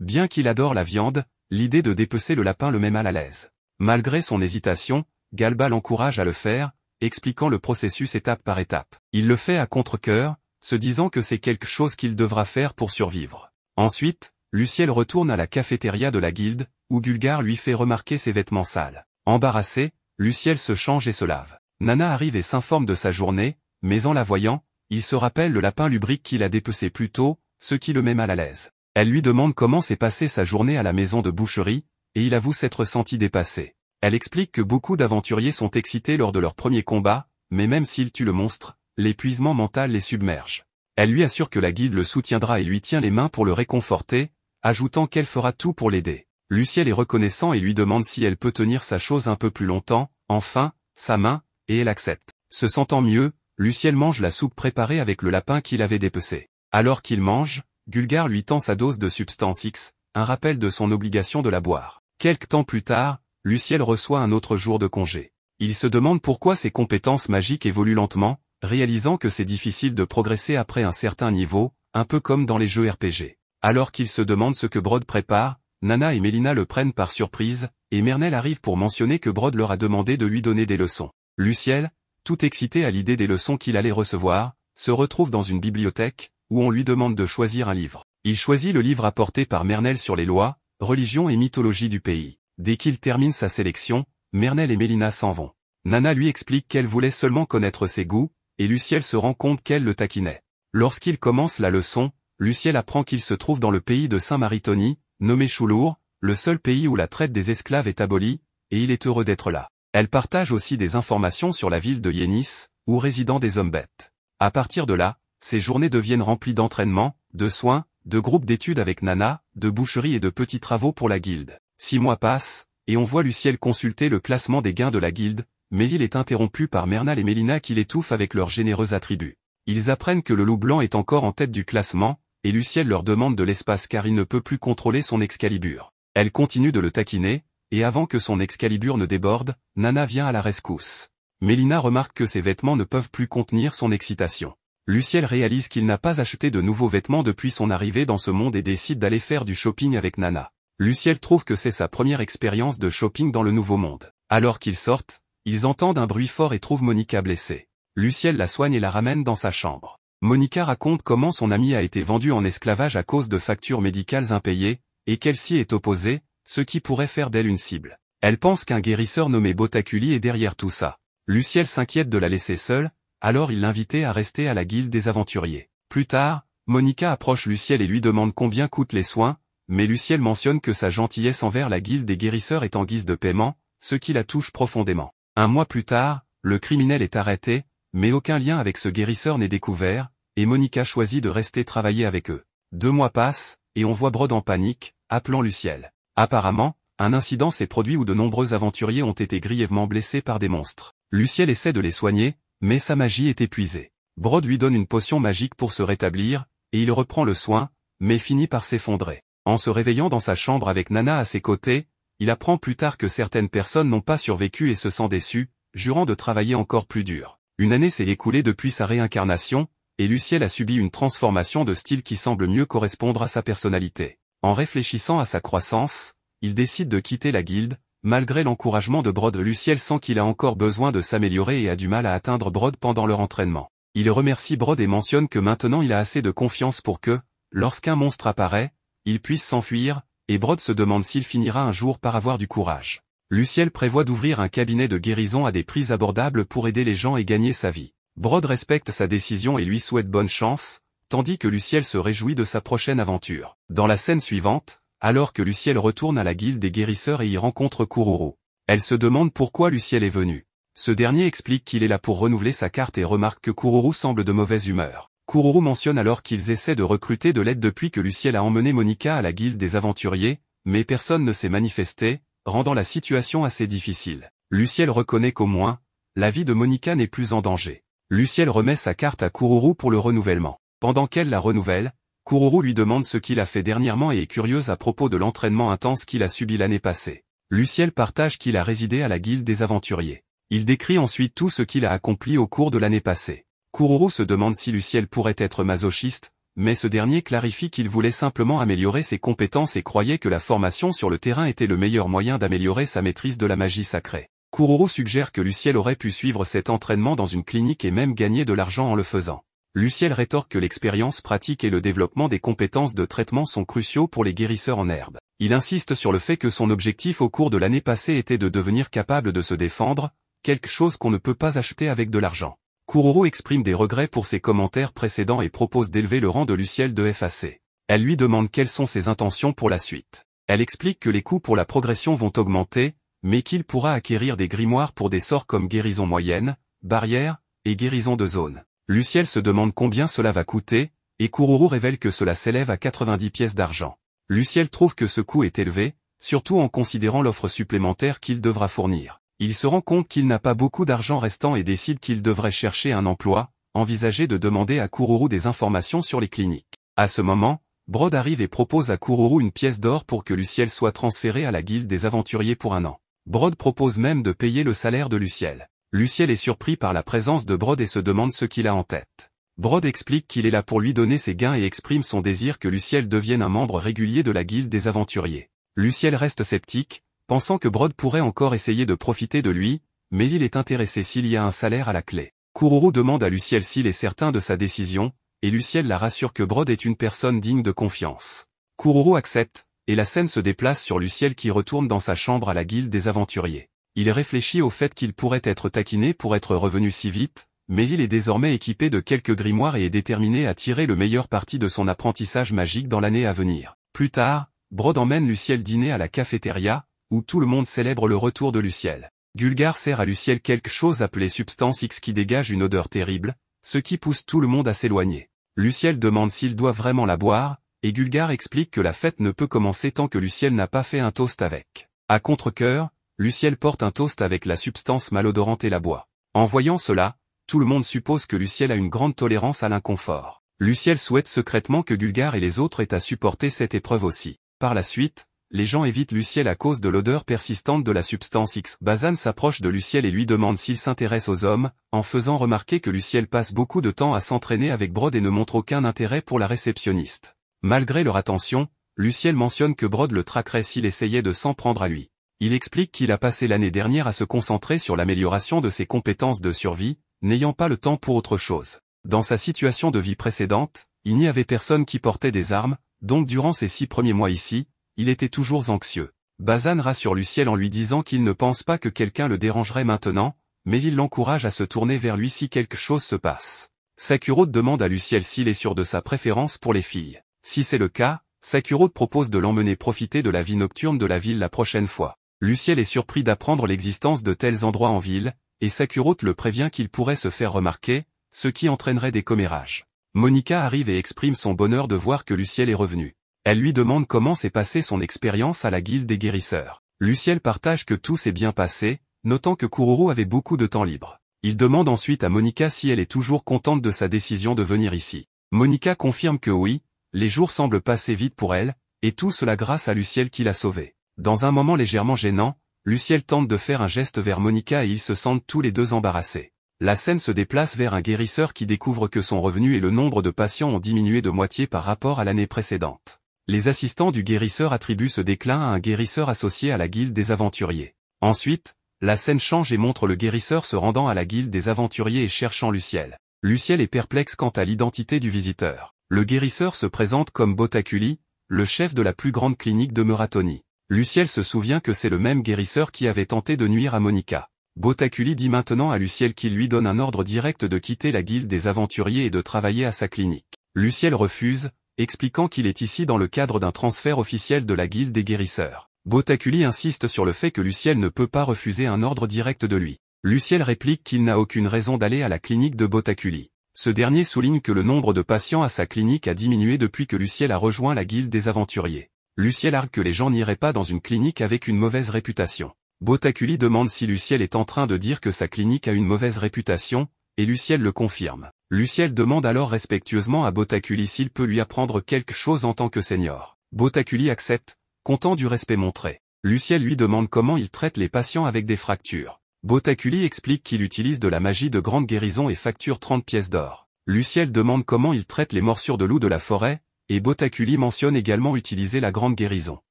Bien qu'il adore la viande, l'idée de dépecer le lapin le met mal à l'aise. Malgré son hésitation, Galba l'encourage à le faire, expliquant le processus étape par étape. Il le fait à contre-cœur, se disant que c'est quelque chose qu'il devra faire pour survivre. Ensuite, Luciel retourne à la cafétéria de la guilde, où Gulgar lui fait remarquer ses vêtements sales. Embarrassé, Luciel se change et se lave. Nana arrive et s'informe de sa journée, mais en la voyant, il se rappelle le lapin lubrique qu'il a dépecé plus tôt, ce qui le met mal à l'aise. Elle lui demande comment s'est passée sa journée à la maison de boucherie, et il avoue s'être senti dépassé. Elle explique que beaucoup d'aventuriers sont excités lors de leur premier combat, mais même s'ils tuent le monstre, l'épuisement mental les submerge. Elle lui assure que la guilde le soutiendra et lui tient les mains pour le réconforter, ajoutant qu'elle fera tout pour l'aider. Luciel est reconnaissant et lui demande si elle peut tenir sa chose un peu plus longtemps, enfin, sa main, et elle accepte. Se sentant mieux, Luciel mange la soupe préparée avec le lapin qu'il avait dépecé. Alors qu'il mange, Gulgar lui tend sa dose de substance X, un rappel de son obligation de la boire. Quelque temps plus tard, Luciel reçoit un autre jour de congé. Il se demande pourquoi ses compétences magiques évoluent lentement, réalisant que c'est difficile de progresser après un certain niveau, un peu comme dans les jeux RPG. Alors qu'il se demande ce que Brod prépare, Nana et Mélina le prennent par surprise, et Mernel arrive pour mentionner que Brod leur a demandé de lui donner des leçons. Luciel, tout excité à l'idée des leçons qu'il allait recevoir, se retrouve dans une bibliothèque, où on lui demande de choisir un livre. Il choisit le livre apporté par Mernel sur les lois, religion et mythologie du pays. Dès qu'il termine sa sélection, Mernel et Mélina s'en vont. Nana lui explique qu'elle voulait seulement connaître ses goûts, et Luciel se rend compte qu'elle le taquinait. Lorsqu'il commence la leçon, Luciel apprend qu'il se trouve dans le pays de Saint-Maritoni, nommé Choulour, le seul pays où la traite des esclaves est abolie, et il est heureux d'être là. Elle partage aussi des informations sur la ville de Yénis, où résident des hommes-bêtes. À partir de là, ses journées deviennent remplies d'entraînement, de soins, de groupes d'études avec Nana, de boucherie et de petits travaux pour la guilde. 6 mois passent, et on voit Luciel consulter le classement des gains de la guilde, mais il est interrompu par Mernal et Mélina qui l'étouffent avec leurs généreux attributs. Ils apprennent que le loup blanc est encore en tête du classement, et Luciel leur demande de l'espace car il ne peut plus contrôler son Excalibur. Elle continue de le taquiner, et avant que son Excalibur ne déborde, Nana vient à la rescousse. Mélina remarque que ses vêtements ne peuvent plus contenir son excitation. Luciel réalise qu'il n'a pas acheté de nouveaux vêtements depuis son arrivée dans ce monde et décide d'aller faire du shopping avec Nana. Luciel trouve que c'est sa première expérience de shopping dans le nouveau monde. Alors qu'ils sortent, ils entendent un bruit fort et trouvent Monica blessée. Luciel la soigne et la ramène dans sa chambre. Monica raconte comment son amie a été vendue en esclavage à cause de factures médicales impayées, et qu'elle s'y est opposée, ce qui pourrait faire d'elle une cible. Elle pense qu'un guérisseur nommé Botaculi est derrière tout ça. Luciel s'inquiète de la laisser seule, alors il l'invitait à rester à la guilde des aventuriers. Plus tard, Monica approche Luciel et lui demande combien coûtent les soins, mais Luciel mentionne que sa gentillesse envers la guilde des guérisseurs est en guise de paiement, ce qui la touche profondément. Un mois plus tard, le criminel est arrêté, mais aucun lien avec ce guérisseur n'est découvert, et Monica choisit de rester travailler avec eux. 2 mois passent, et on voit Brod en panique, appelant Luciel. Apparemment, un incident s'est produit où de nombreux aventuriers ont été grièvement blessés par des monstres. Luciel essaie de les soigner, mais sa magie est épuisée. Brod lui donne une potion magique pour se rétablir, et il reprend le soin, mais finit par s'effondrer. En se réveillant dans sa chambre avec Nana à ses côtés, il apprend plus tard que certaines personnes n'ont pas survécu et se sent déçu, jurant de travailler encore plus dur. Une année s'est écoulée depuis sa réincarnation, et Luciel a subi une transformation de style qui semble mieux correspondre à sa personnalité. En réfléchissant à sa croissance, il décide de quitter la guilde, malgré l'encouragement de Brod. Luciel sent qu'il a encore besoin de s'améliorer et a du mal à atteindre Brod pendant leur entraînement. Il remercie Brod et mentionne que maintenant il a assez de confiance pour que, lorsqu'un monstre apparaît, il puisse s'enfuir, et Brod se demande s'il finira un jour par avoir du courage. Luciel prévoit d'ouvrir un cabinet de guérison à des prix abordables pour aider les gens et gagner sa vie. Brod respecte sa décision et lui souhaite bonne chance, tandis que Luciel se réjouit de sa prochaine aventure. Dans la scène suivante, alors que Luciel retourne à la guilde des guérisseurs et y rencontre Kururu, elle se demande pourquoi Luciel est venu. Ce dernier explique qu'il est là pour renouveler sa carte et remarque que Kururu semble de mauvaise humeur. Kururu mentionne alors qu'ils essaient de recruter de l'aide depuis que Luciel a emmené Monica à la guilde des aventuriers, mais personne ne s'est manifesté, rendant la situation assez difficile. Luciel reconnaît qu'au moins, la vie de Monica n'est plus en danger. Luciel remet sa carte à Kururu pour le renouvellement. Pendant qu'elle la renouvelle, Kururu lui demande ce qu'il a fait dernièrement et est curieuse à propos de l'entraînement intense qu'il a subi l'année passée. Luciel partage qu'il a résidé à la guilde des aventuriers. Il décrit ensuite tout ce qu'il a accompli au cours de l'année passée. Kururu se demande si Luciel pourrait être masochiste, mais ce dernier clarifie qu'il voulait simplement améliorer ses compétences et croyait que la formation sur le terrain était le meilleur moyen d'améliorer sa maîtrise de la magie sacrée. Kururu suggère que Luciel aurait pu suivre cet entraînement dans une clinique et même gagner de l'argent en le faisant. Luciel rétorque que l'expérience pratique et le développement des compétences de traitement sont cruciaux pour les guérisseurs en herbe. Il insiste sur le fait que son objectif au cours de l'année passée était de devenir capable de se défendre, quelque chose qu'on ne peut pas acheter avec de l'argent. Kururu exprime des regrets pour ses commentaires précédents et propose d'élever le rang de Luciel de FAC. Elle lui demande quelles sont ses intentions pour la suite. Elle explique que les coûts pour la progression vont augmenter, mais qu'il pourra acquérir des grimoires pour des sorts comme guérison moyenne, barrière, et guérison de zone. Luciel se demande combien cela va coûter, et Kururu révèle que cela s'élève à 90 pièces d'argent. Luciel trouve que ce coût est élevé, surtout en considérant l'offre supplémentaire qu'il devra fournir. Il se rend compte qu'il n'a pas beaucoup d'argent restant et décide qu'il devrait chercher un emploi, envisager de demander à Kururu des informations sur les cliniques. À ce moment, Brod arrive et propose à Kururu une pièce d'or pour que Luciel soit transféré à la guilde des aventuriers pour 1 an. Brod propose même de payer le salaire de Luciel. Luciel est surpris par la présence de Brod et se demande ce qu'il a en tête. Brod explique qu'il est là pour lui donner ses gains et exprime son désir que Luciel devienne un membre régulier de la guilde des aventuriers. Luciel reste sceptique, pensant que Brod pourrait encore essayer de profiter de lui, mais il est intéressé s'il y a un salaire à la clé. Kururu demande à Luciel s'il est certain de sa décision, et Luciel la rassure que Brod est une personne digne de confiance. Kururu accepte, et la scène se déplace sur Luciel qui retourne dans sa chambre à la guilde des aventuriers. Il réfléchit au fait qu'il pourrait être taquiné pour être revenu si vite, mais il est désormais équipé de quelques grimoires et est déterminé à tirer le meilleur parti de son apprentissage magique dans l'année à venir. Plus tard, Brod emmène Luciel dîner à la cafétéria, où tout le monde célèbre le retour de Luciel. Gulgar sert à Luciel quelque chose appelé substance X qui dégage une odeur terrible, ce qui pousse tout le monde à s'éloigner. Luciel demande s'il doit vraiment la boire, et Gulgar explique que la fête ne peut commencer tant que Luciel n'a pas fait un toast avec. À contre-cœur, Luciel porte un toast avec la substance malodorante et la boit. En voyant cela, tout le monde suppose que Luciel a une grande tolérance à l'inconfort. Luciel souhaite secrètement que Gulgar et les autres aient à supporter cette épreuve aussi. Par la suite, les gens évitent Luciel à cause de l'odeur persistante de la substance X. Bazan s'approche de Luciel et lui demande s'il s'intéresse aux hommes, en faisant remarquer que Luciel passe beaucoup de temps à s'entraîner avec Brod et ne montre aucun intérêt pour la réceptionniste. Malgré leur attention, Luciel mentionne que Brod le traquerait s'il essayait de s'en prendre à lui. Il explique qu'il a passé l'année dernière à se concentrer sur l'amélioration de ses compétences de survie, n'ayant pas le temps pour autre chose. Dans sa situation de vie précédente, il n'y avait personne qui portait des armes, donc durant ces 6 premiers mois ici, il était toujours anxieux. Bazan rassure Luciel en lui disant qu'il ne pense pas que quelqu'un le dérangerait maintenant, mais il l'encourage à se tourner vers lui si quelque chose se passe. Sakurot demande à Luciel s'il est sûr de sa préférence pour les filles. Si c'est le cas, Sakurot propose de l'emmener profiter de la vie nocturne de la ville la prochaine fois. Luciel est surpris d'apprendre l'existence de tels endroits en ville, et Sakurot le prévient qu'il pourrait se faire remarquer, ce qui entraînerait des commérages. Monica arrive et exprime son bonheur de voir que Luciel est revenu. Elle lui demande comment s'est passée son expérience à la guilde des guérisseurs. Luciel partage que tout s'est bien passé, notant que Kururu avait beaucoup de temps libre. Il demande ensuite à Monica si elle est toujours contente de sa décision de venir ici. Monica confirme que oui, les jours semblent passer vite pour elle, et tout cela grâce à Luciel qui l'a sauvée. Dans un moment légèrement gênant, Luciel tente de faire un geste vers Monica et ils se sentent tous les deux embarrassés. La scène se déplace vers un guérisseur qui découvre que son revenu et le nombre de patients ont diminué de moitié par rapport à l'année précédente. Les assistants du guérisseur attribuent ce déclin à un guérisseur associé à la guilde des aventuriers. Ensuite, la scène change et montre le guérisseur se rendant à la guilde des aventuriers et cherchant Luciel. Luciel est perplexe quant à l'identité du visiteur. Le guérisseur se présente comme Botaculi, le chef de la plus grande clinique de Meratonie. Luciel se souvient que c'est le même guérisseur qui avait tenté de nuire à Monica. Botaculi dit maintenant à Luciel qu'il lui donne un ordre direct de quitter la guilde des aventuriers et de travailler à sa clinique. Luciel refuse, expliquant qu'il est ici dans le cadre d'un transfert officiel de la guilde des guérisseurs. Botaculi insiste sur le fait que Luciel ne peut pas refuser un ordre direct de lui. Luciel réplique qu'il n'a aucune raison d'aller à la clinique de Botaculi. Ce dernier souligne que le nombre de patients à sa clinique a diminué depuis que Luciel a rejoint la guilde des aventuriers. Luciel argue que les gens n'iraient pas dans une clinique avec une mauvaise réputation. Botaculi demande si Luciel est en train de dire que sa clinique a une mauvaise réputation, et Luciel le confirme. Luciel demande alors respectueusement à Botaculi s'il peut lui apprendre quelque chose en tant que senior. Botaculi accepte, content du respect montré. Luciel lui demande comment il traite les patients avec des fractures. Botaculi explique qu'il utilise de la magie de grande guérison et facture 30 pièces d'or. Luciel demande comment il traite les morsures de loups de la forêt, et Botaculi mentionne également utiliser la grande guérison.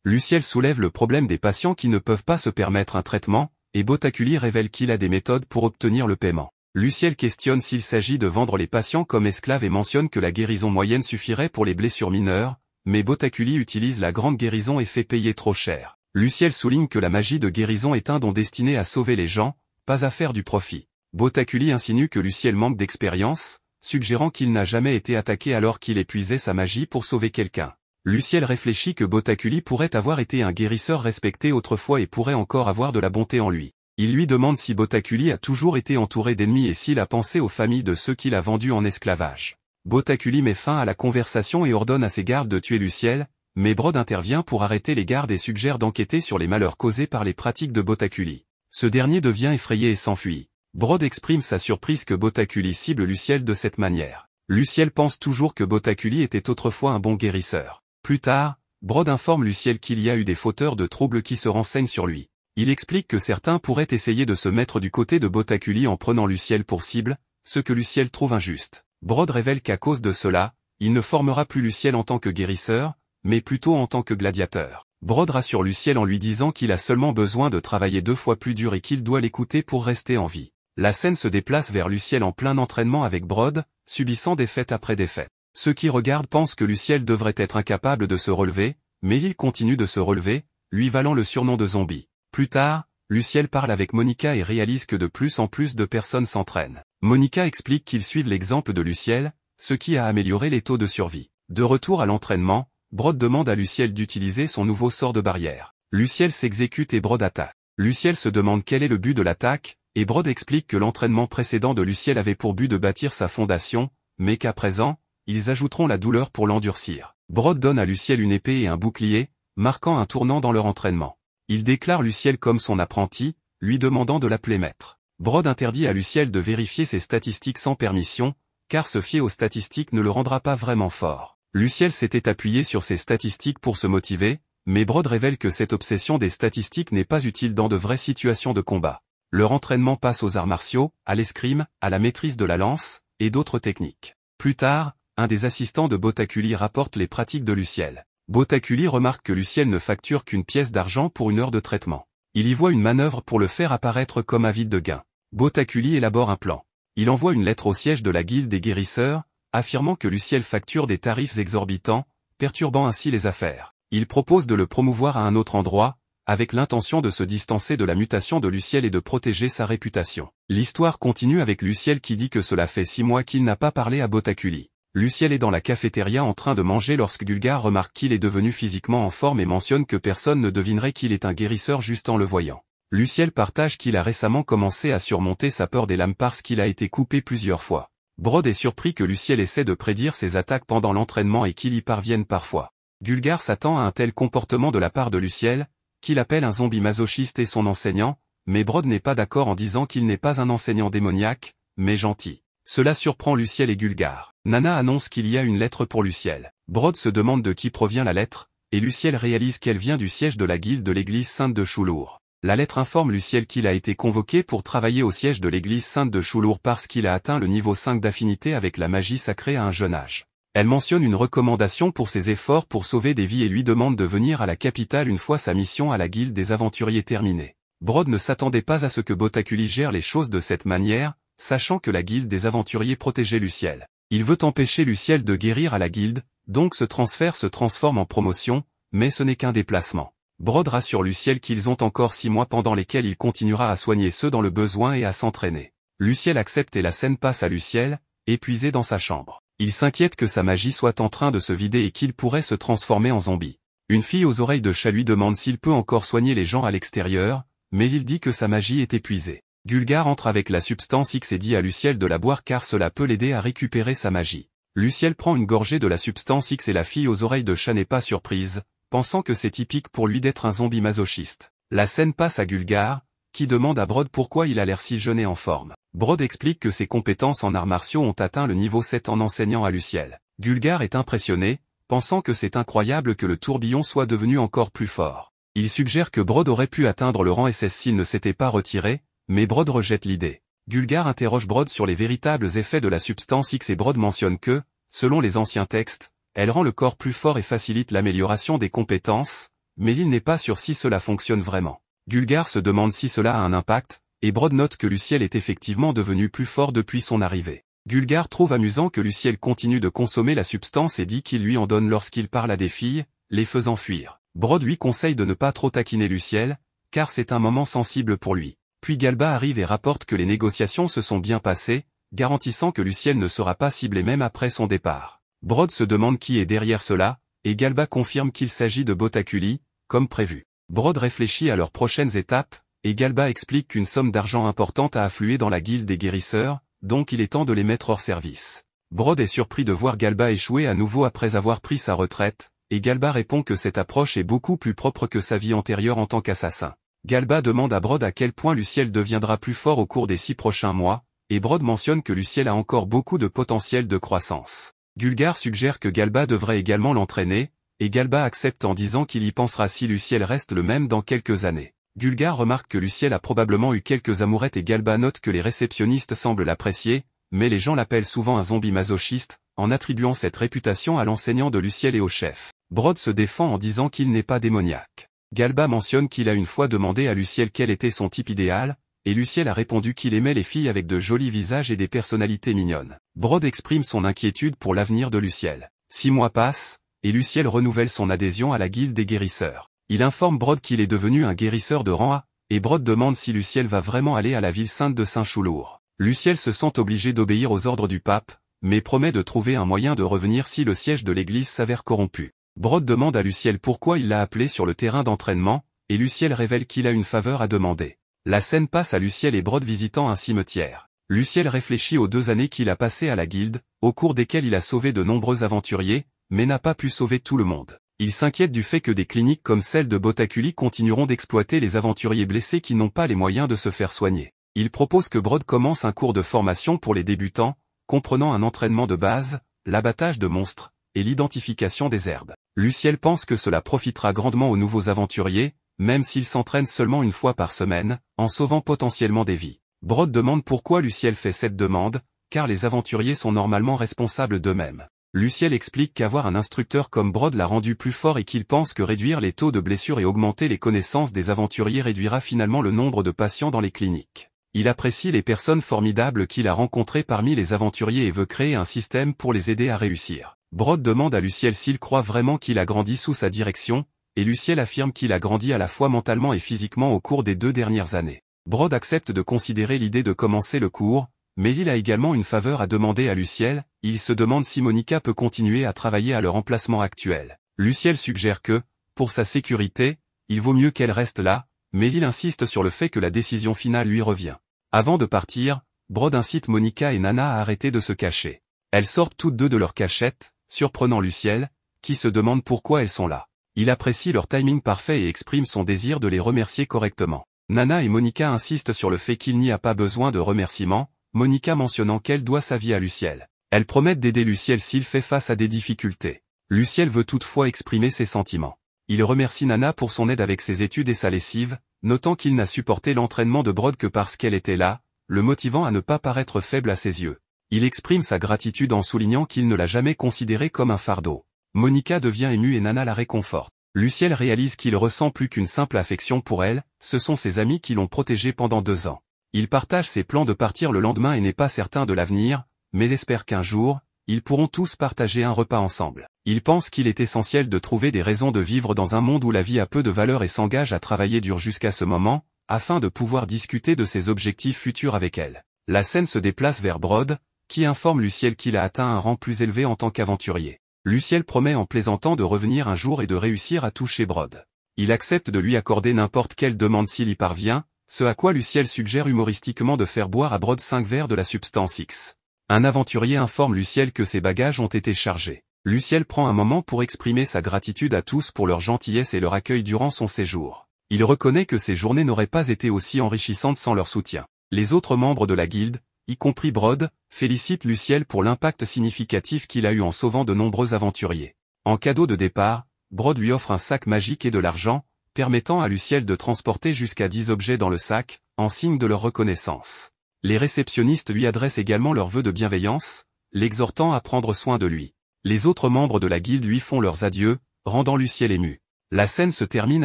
Luciel soulève le problème des patients qui ne peuvent pas se permettre un traitement, et Botaculi révèle qu'il a des méthodes pour obtenir le paiement. Luciel questionne s'il s'agit de vendre les patients comme esclaves et mentionne que la guérison moyenne suffirait pour les blessures mineures, mais Botaculi utilise la grande guérison et fait payer trop cher. Luciel souligne que la magie de guérison est un don destiné à sauver les gens, pas à faire du profit. Botaculi insinue que Luciel manque d'expérience, suggérant qu'il n'a jamais été attaqué alors qu'il épuisait sa magie pour sauver quelqu'un. Luciel réfléchit que Botaculi pourrait avoir été un guérisseur respecté autrefois et pourrait encore avoir de la bonté en lui. Il lui demande si Botaculi a toujours été entouré d'ennemis et s'il a pensé aux familles de ceux qu'il a vendus en esclavage. Botaculi met fin à la conversation et ordonne à ses gardes de tuer Luciel, mais Brod intervient pour arrêter les gardes et suggère d'enquêter sur les malheurs causés par les pratiques de Botaculi. Ce dernier devient effrayé et s'enfuit. Brod exprime sa surprise que Botaculi cible Luciel de cette manière. Luciel pense toujours que Botaculi était autrefois un bon guérisseur. Plus tard, Brod informe Luciel qu'il y a eu des fauteurs de troubles qui se renseignent sur lui. Il explique que certains pourraient essayer de se mettre du côté de Botaculi en prenant Luciel pour cible, ce que Luciel trouve injuste. Brod révèle qu'à cause de cela, il ne formera plus Luciel en tant que guérisseur, mais plutôt en tant que gladiateur. Brod rassure Luciel en lui disant qu'il a seulement besoin de travailler 2 fois plus dur et qu'il doit l'écouter pour rester en vie. La scène se déplace vers Luciel en plein entraînement avec Brod, subissant défaite après défaite. Ceux qui regardent pensent que Luciel devrait être incapable de se relever, mais il continue de se relever, lui valant le surnom de zombie. Plus tard, Luciel parle avec Monica et réalise que de plus en plus de personnes s'entraînent. Monica explique qu'ils suivent l'exemple de Luciel, ce qui a amélioré les taux de survie. De retour à l'entraînement, Brod demande à Luciel d'utiliser son nouveau sort de barrière. Luciel s'exécute et Brod attaque. Luciel se demande quel est le but de l'attaque, et Brod explique que l'entraînement précédent de Luciel avait pour but de bâtir sa fondation, mais qu'à présent, ils ajouteront la douleur pour l'endurcir. Brod donne à Luciel une épée et un bouclier, marquant un tournant dans leur entraînement. Il déclare Luciel comme son apprenti, lui demandant de l'appeler maître. Brod interdit à Luciel de vérifier ses statistiques sans permission, car se fier aux statistiques ne le rendra pas vraiment fort. Luciel s'était appuyé sur ses statistiques pour se motiver, mais Brod révèle que cette obsession des statistiques n'est pas utile dans de vraies situations de combat. Leur entraînement passe aux arts martiaux, à l'escrime, à la maîtrise de la lance, et d'autres techniques. Plus tard, un des assistants de Botaculi rapporte les pratiques de Luciel. Botaculi remarque que Luciel ne facture qu'une pièce d'argent pour 1 heure de traitement. Il y voit une manœuvre pour le faire apparaître comme avide de gain. Botaculi élabore un plan. Il envoie une lettre au siège de la guilde des guérisseurs, affirmant que Luciel facture des tarifs exorbitants, perturbant ainsi les affaires. Il propose de le promouvoir à un autre endroit, avec l'intention de se distancer de la mutation de Luciel et de protéger sa réputation. L'histoire continue avec Luciel qui dit que cela fait 6 mois qu'il n'a pas parlé à Botaculi. Luciel est dans la cafétéria en train de manger lorsque Gulgar remarque qu'il est devenu physiquement en forme et mentionne que personne ne devinerait qu'il est un guérisseur juste en le voyant. Luciel partage qu'il a récemment commencé à surmonter sa peur des lames parce qu'il a été coupé plusieurs fois. Brod est surpris que Luciel essaie de prédire ses attaques pendant l'entraînement et qu'il y parvienne parfois. Gulgar s'attend à un tel comportement de la part de Luciel, qu'il appelle un zombie masochiste et son enseignant, mais Brod n'est pas d'accord en disant qu'il n'est pas un enseignant démoniaque, mais gentil. Cela surprend Luciel et Gulgar. Nana annonce qu'il y a une lettre pour Luciel. Brod se demande de qui provient la lettre, et Luciel réalise qu'elle vient du siège de la guilde de l'église sainte de Choulour. La lettre informe Luciel qu'il a été convoqué pour travailler au siège de l'église sainte de Choulour parce qu'il a atteint le niveau 5 d'affinité avec la magie sacrée à un jeune âge. Elle mentionne une recommandation pour ses efforts pour sauver des vies et lui demande de venir à la capitale une fois sa mission à la guilde des aventuriers terminée. Brod ne s'attendait pas à ce que Botaculi gère les choses de cette manière, sachant que la guilde des aventuriers protégeait Luciel. Il veut empêcher Luciel de guérir à la guilde, donc ce transfert se transforme en promotion, mais ce n'est qu'un déplacement. Brod rassure Luciel qu'ils ont encore 6 mois pendant lesquels il continuera à soigner ceux dans le besoin et à s'entraîner. Luciel accepte et la scène passe à Luciel, épuisé dans sa chambre. Il s'inquiète que sa magie soit en train de se vider et qu'il pourrait se transformer en zombie. Une fille aux oreilles de chat lui demande s'il peut encore soigner les gens à l'extérieur, mais il dit que sa magie est épuisée. Gulgar entre avec la substance X et dit à Luciel de la boire car cela peut l'aider à récupérer sa magie. Luciel prend une gorgée de la substance X et la fille aux oreilles de chat n'est pas surprise, pensant que c'est typique pour lui d'être un zombie masochiste. La scène passe à Gulgar, qui demande à Brod pourquoi il a l'air si jeune et en forme. Brod explique que ses compétences en arts martiaux ont atteint le niveau 7 en enseignant à Luciel. Gulgar est impressionné, pensant que c'est incroyable que le tourbillon soit devenu encore plus fort. Il suggère que Brod aurait pu atteindre le rang SS s'il ne s'était pas retiré, mais Brod rejette l'idée. Gulgar interroge Brod sur les véritables effets de la substance X et Brod mentionne que, selon les anciens textes, elle rend le corps plus fort et facilite l'amélioration des compétences, mais il n'est pas sûr si cela fonctionne vraiment. Gulgar se demande si cela a un impact, et Brod note que Luciel est effectivement devenu plus fort depuis son arrivée. Gulgar trouve amusant que Luciel continue de consommer la substance et dit qu'il lui en donne lorsqu'il parle à des filles, les faisant fuir. Brod lui conseille de ne pas trop taquiner Luciel, car c'est un moment sensible pour lui. Puis Galba arrive et rapporte que les négociations se sont bien passées, garantissant que Luciel ne sera pas ciblé même après son départ. Brod se demande qui est derrière cela, et Galba confirme qu'il s'agit de Botaculi, comme prévu. Brod réfléchit à leurs prochaines étapes, et Galba explique qu'une somme d'argent importante a afflué dans la guilde des guérisseurs, donc il est temps de les mettre hors service. Brod est surpris de voir Galba échouer à nouveau après avoir pris sa retraite, et Galba répond que cette approche est beaucoup plus propre que sa vie antérieure en tant qu'assassin. Galba demande à Brod à quel point Luciel deviendra plus fort au cours des 6 prochains mois, et Brod mentionne que Luciel a encore beaucoup de potentiel de croissance. Gulgar suggère que Galba devrait également l'entraîner, et Galba accepte en disant qu'il y pensera si Luciel reste le même dans quelques années. Gulgar remarque que Luciel a probablement eu quelques amourettes et Galba note que les réceptionnistes semblent l'apprécier, mais les gens l'appellent souvent un zombie masochiste, en attribuant cette réputation à l'enseignant de Luciel et au chef. Brod se défend en disant qu'il n'est pas démoniaque. Galba mentionne qu'il a une fois demandé à Luciel quel était son type idéal, et Luciel a répondu qu'il aimait les filles avec de jolis visages et des personnalités mignonnes. Brod exprime son inquiétude pour l'avenir de Luciel. 6 mois passent, et Luciel renouvelle son adhésion à la guilde des guérisseurs. Il informe Brod qu'il est devenu un guérisseur de rang A, et Brod demande si Luciel va vraiment aller à la ville sainte de Saint-Choulour. Luciel se sent obligé d'obéir aux ordres du pape, mais promet de trouver un moyen de revenir si le siège de l'église s'avère corrompu. Brod demande à Luciel pourquoi il l'a appelé sur le terrain d'entraînement, et Luciel révèle qu'il a une faveur à demander. La scène passe à Luciel et Brod visitant un cimetière. Luciel réfléchit aux 2 années qu'il a passées à la guilde, au cours desquelles il a sauvé de nombreux aventuriers, mais n'a pas pu sauver tout le monde. Il s'inquiète du fait que des cliniques comme celle de Botaculi continueront d'exploiter les aventuriers blessés qui n'ont pas les moyens de se faire soigner. Il propose que Brod commence un cours de formation pour les débutants, comprenant un entraînement de base, l'abattage de monstres, et l'identification des herbes. Luciel pense que cela profitera grandement aux nouveaux aventuriers, même s'ils s'entraînent seulement une fois par semaine, en sauvant potentiellement des vies. Brod demande pourquoi Luciel fait cette demande, car les aventuriers sont normalement responsables d'eux-mêmes. Luciel explique qu'avoir un instructeur comme Brod l'a rendu plus fort et qu'il pense que réduire les taux de blessures et augmenter les connaissances des aventuriers réduira finalement le nombre de patients dans les cliniques. Il apprécie les personnes formidables qu'il a rencontrées parmi les aventuriers et veut créer un système pour les aider à réussir. Brod demande à Luciel s'il croit vraiment qu'il a grandi sous sa direction, et Luciel affirme qu'il a grandi à la fois mentalement et physiquement au cours des 2 dernières années. Brod accepte de considérer l'idée de commencer le cours, mais il a également une faveur à demander à Luciel, il se demande si Monica peut continuer à travailler à leur emplacement actuel. Luciel suggère que, pour sa sécurité, il vaut mieux qu'elle reste là, mais il insiste sur le fait que la décision finale lui revient. Avant de partir, Brod incite Monica et Nana à arrêter de se cacher. Elles sortent toutes 2 de leur cachette, surprenant Luciel, qui se demande pourquoi elles sont là. Il apprécie leur timing parfait et exprime son désir de les remercier correctement. Nana et Monica insistent sur le fait qu'il n'y a pas besoin de remerciements, Monica mentionnant qu'elle doit sa vie à Luciel. Elles promettent d'aider Luciel s'il fait face à des difficultés. Luciel veut toutefois exprimer ses sentiments. Il remercie Nana pour son aide avec ses études et sa lessive, notant qu'il n'a supporté l'entraînement de Brod que parce qu'elle était là, le motivant à ne pas paraître faible à ses yeux. Il exprime sa gratitude en soulignant qu'il ne l'a jamais considérée comme un fardeau. Monica devient émue et Nana la réconforte. Luciel réalise qu'il ressent plus qu'une simple affection pour elle, ce sont ses amis qui l'ont protégé pendant 2 ans. Il partage ses plans de partir le lendemain et n'est pas certain de l'avenir, mais espère qu'un jour, ils pourront tous partager un repas ensemble. Il pense qu'il est essentiel de trouver des raisons de vivre dans un monde où la vie a peu de valeur et s'engage à travailler dur jusqu'à ce moment, afin de pouvoir discuter de ses objectifs futurs avec elle. La scène se déplace vers Brod, qui informe Luciel qu'il a atteint un rang plus élevé en tant qu'aventurier. Luciel promet en plaisantant de revenir un jour et de réussir à toucher Brod. Il accepte de lui accorder n'importe quelle demande s'il y parvient, ce à quoi Luciel suggère humoristiquement de faire boire à Brod 5 verres de la substance X. Un aventurier informe Luciel que ses bagages ont été chargés. Luciel prend un moment pour exprimer sa gratitude à tous pour leur gentillesse et leur accueil durant son séjour. Il reconnaît que ces journées n'auraient pas été aussi enrichissantes sans leur soutien. Les autres membres de la guilde, y compris Brod, félicitent Luciel pour l'impact significatif qu'il a eu en sauvant de nombreux aventuriers. En cadeau de départ, Brod lui offre un sac magique et de l'argent, permettant à Luciel de transporter jusqu'à 10 objets dans le sac, en signe de leur reconnaissance. Les réceptionnistes lui adressent également leurs vœux de bienveillance, l'exhortant à prendre soin de lui. Les autres membres de la guilde lui font leurs adieux, rendant Luciel ému. La scène se termine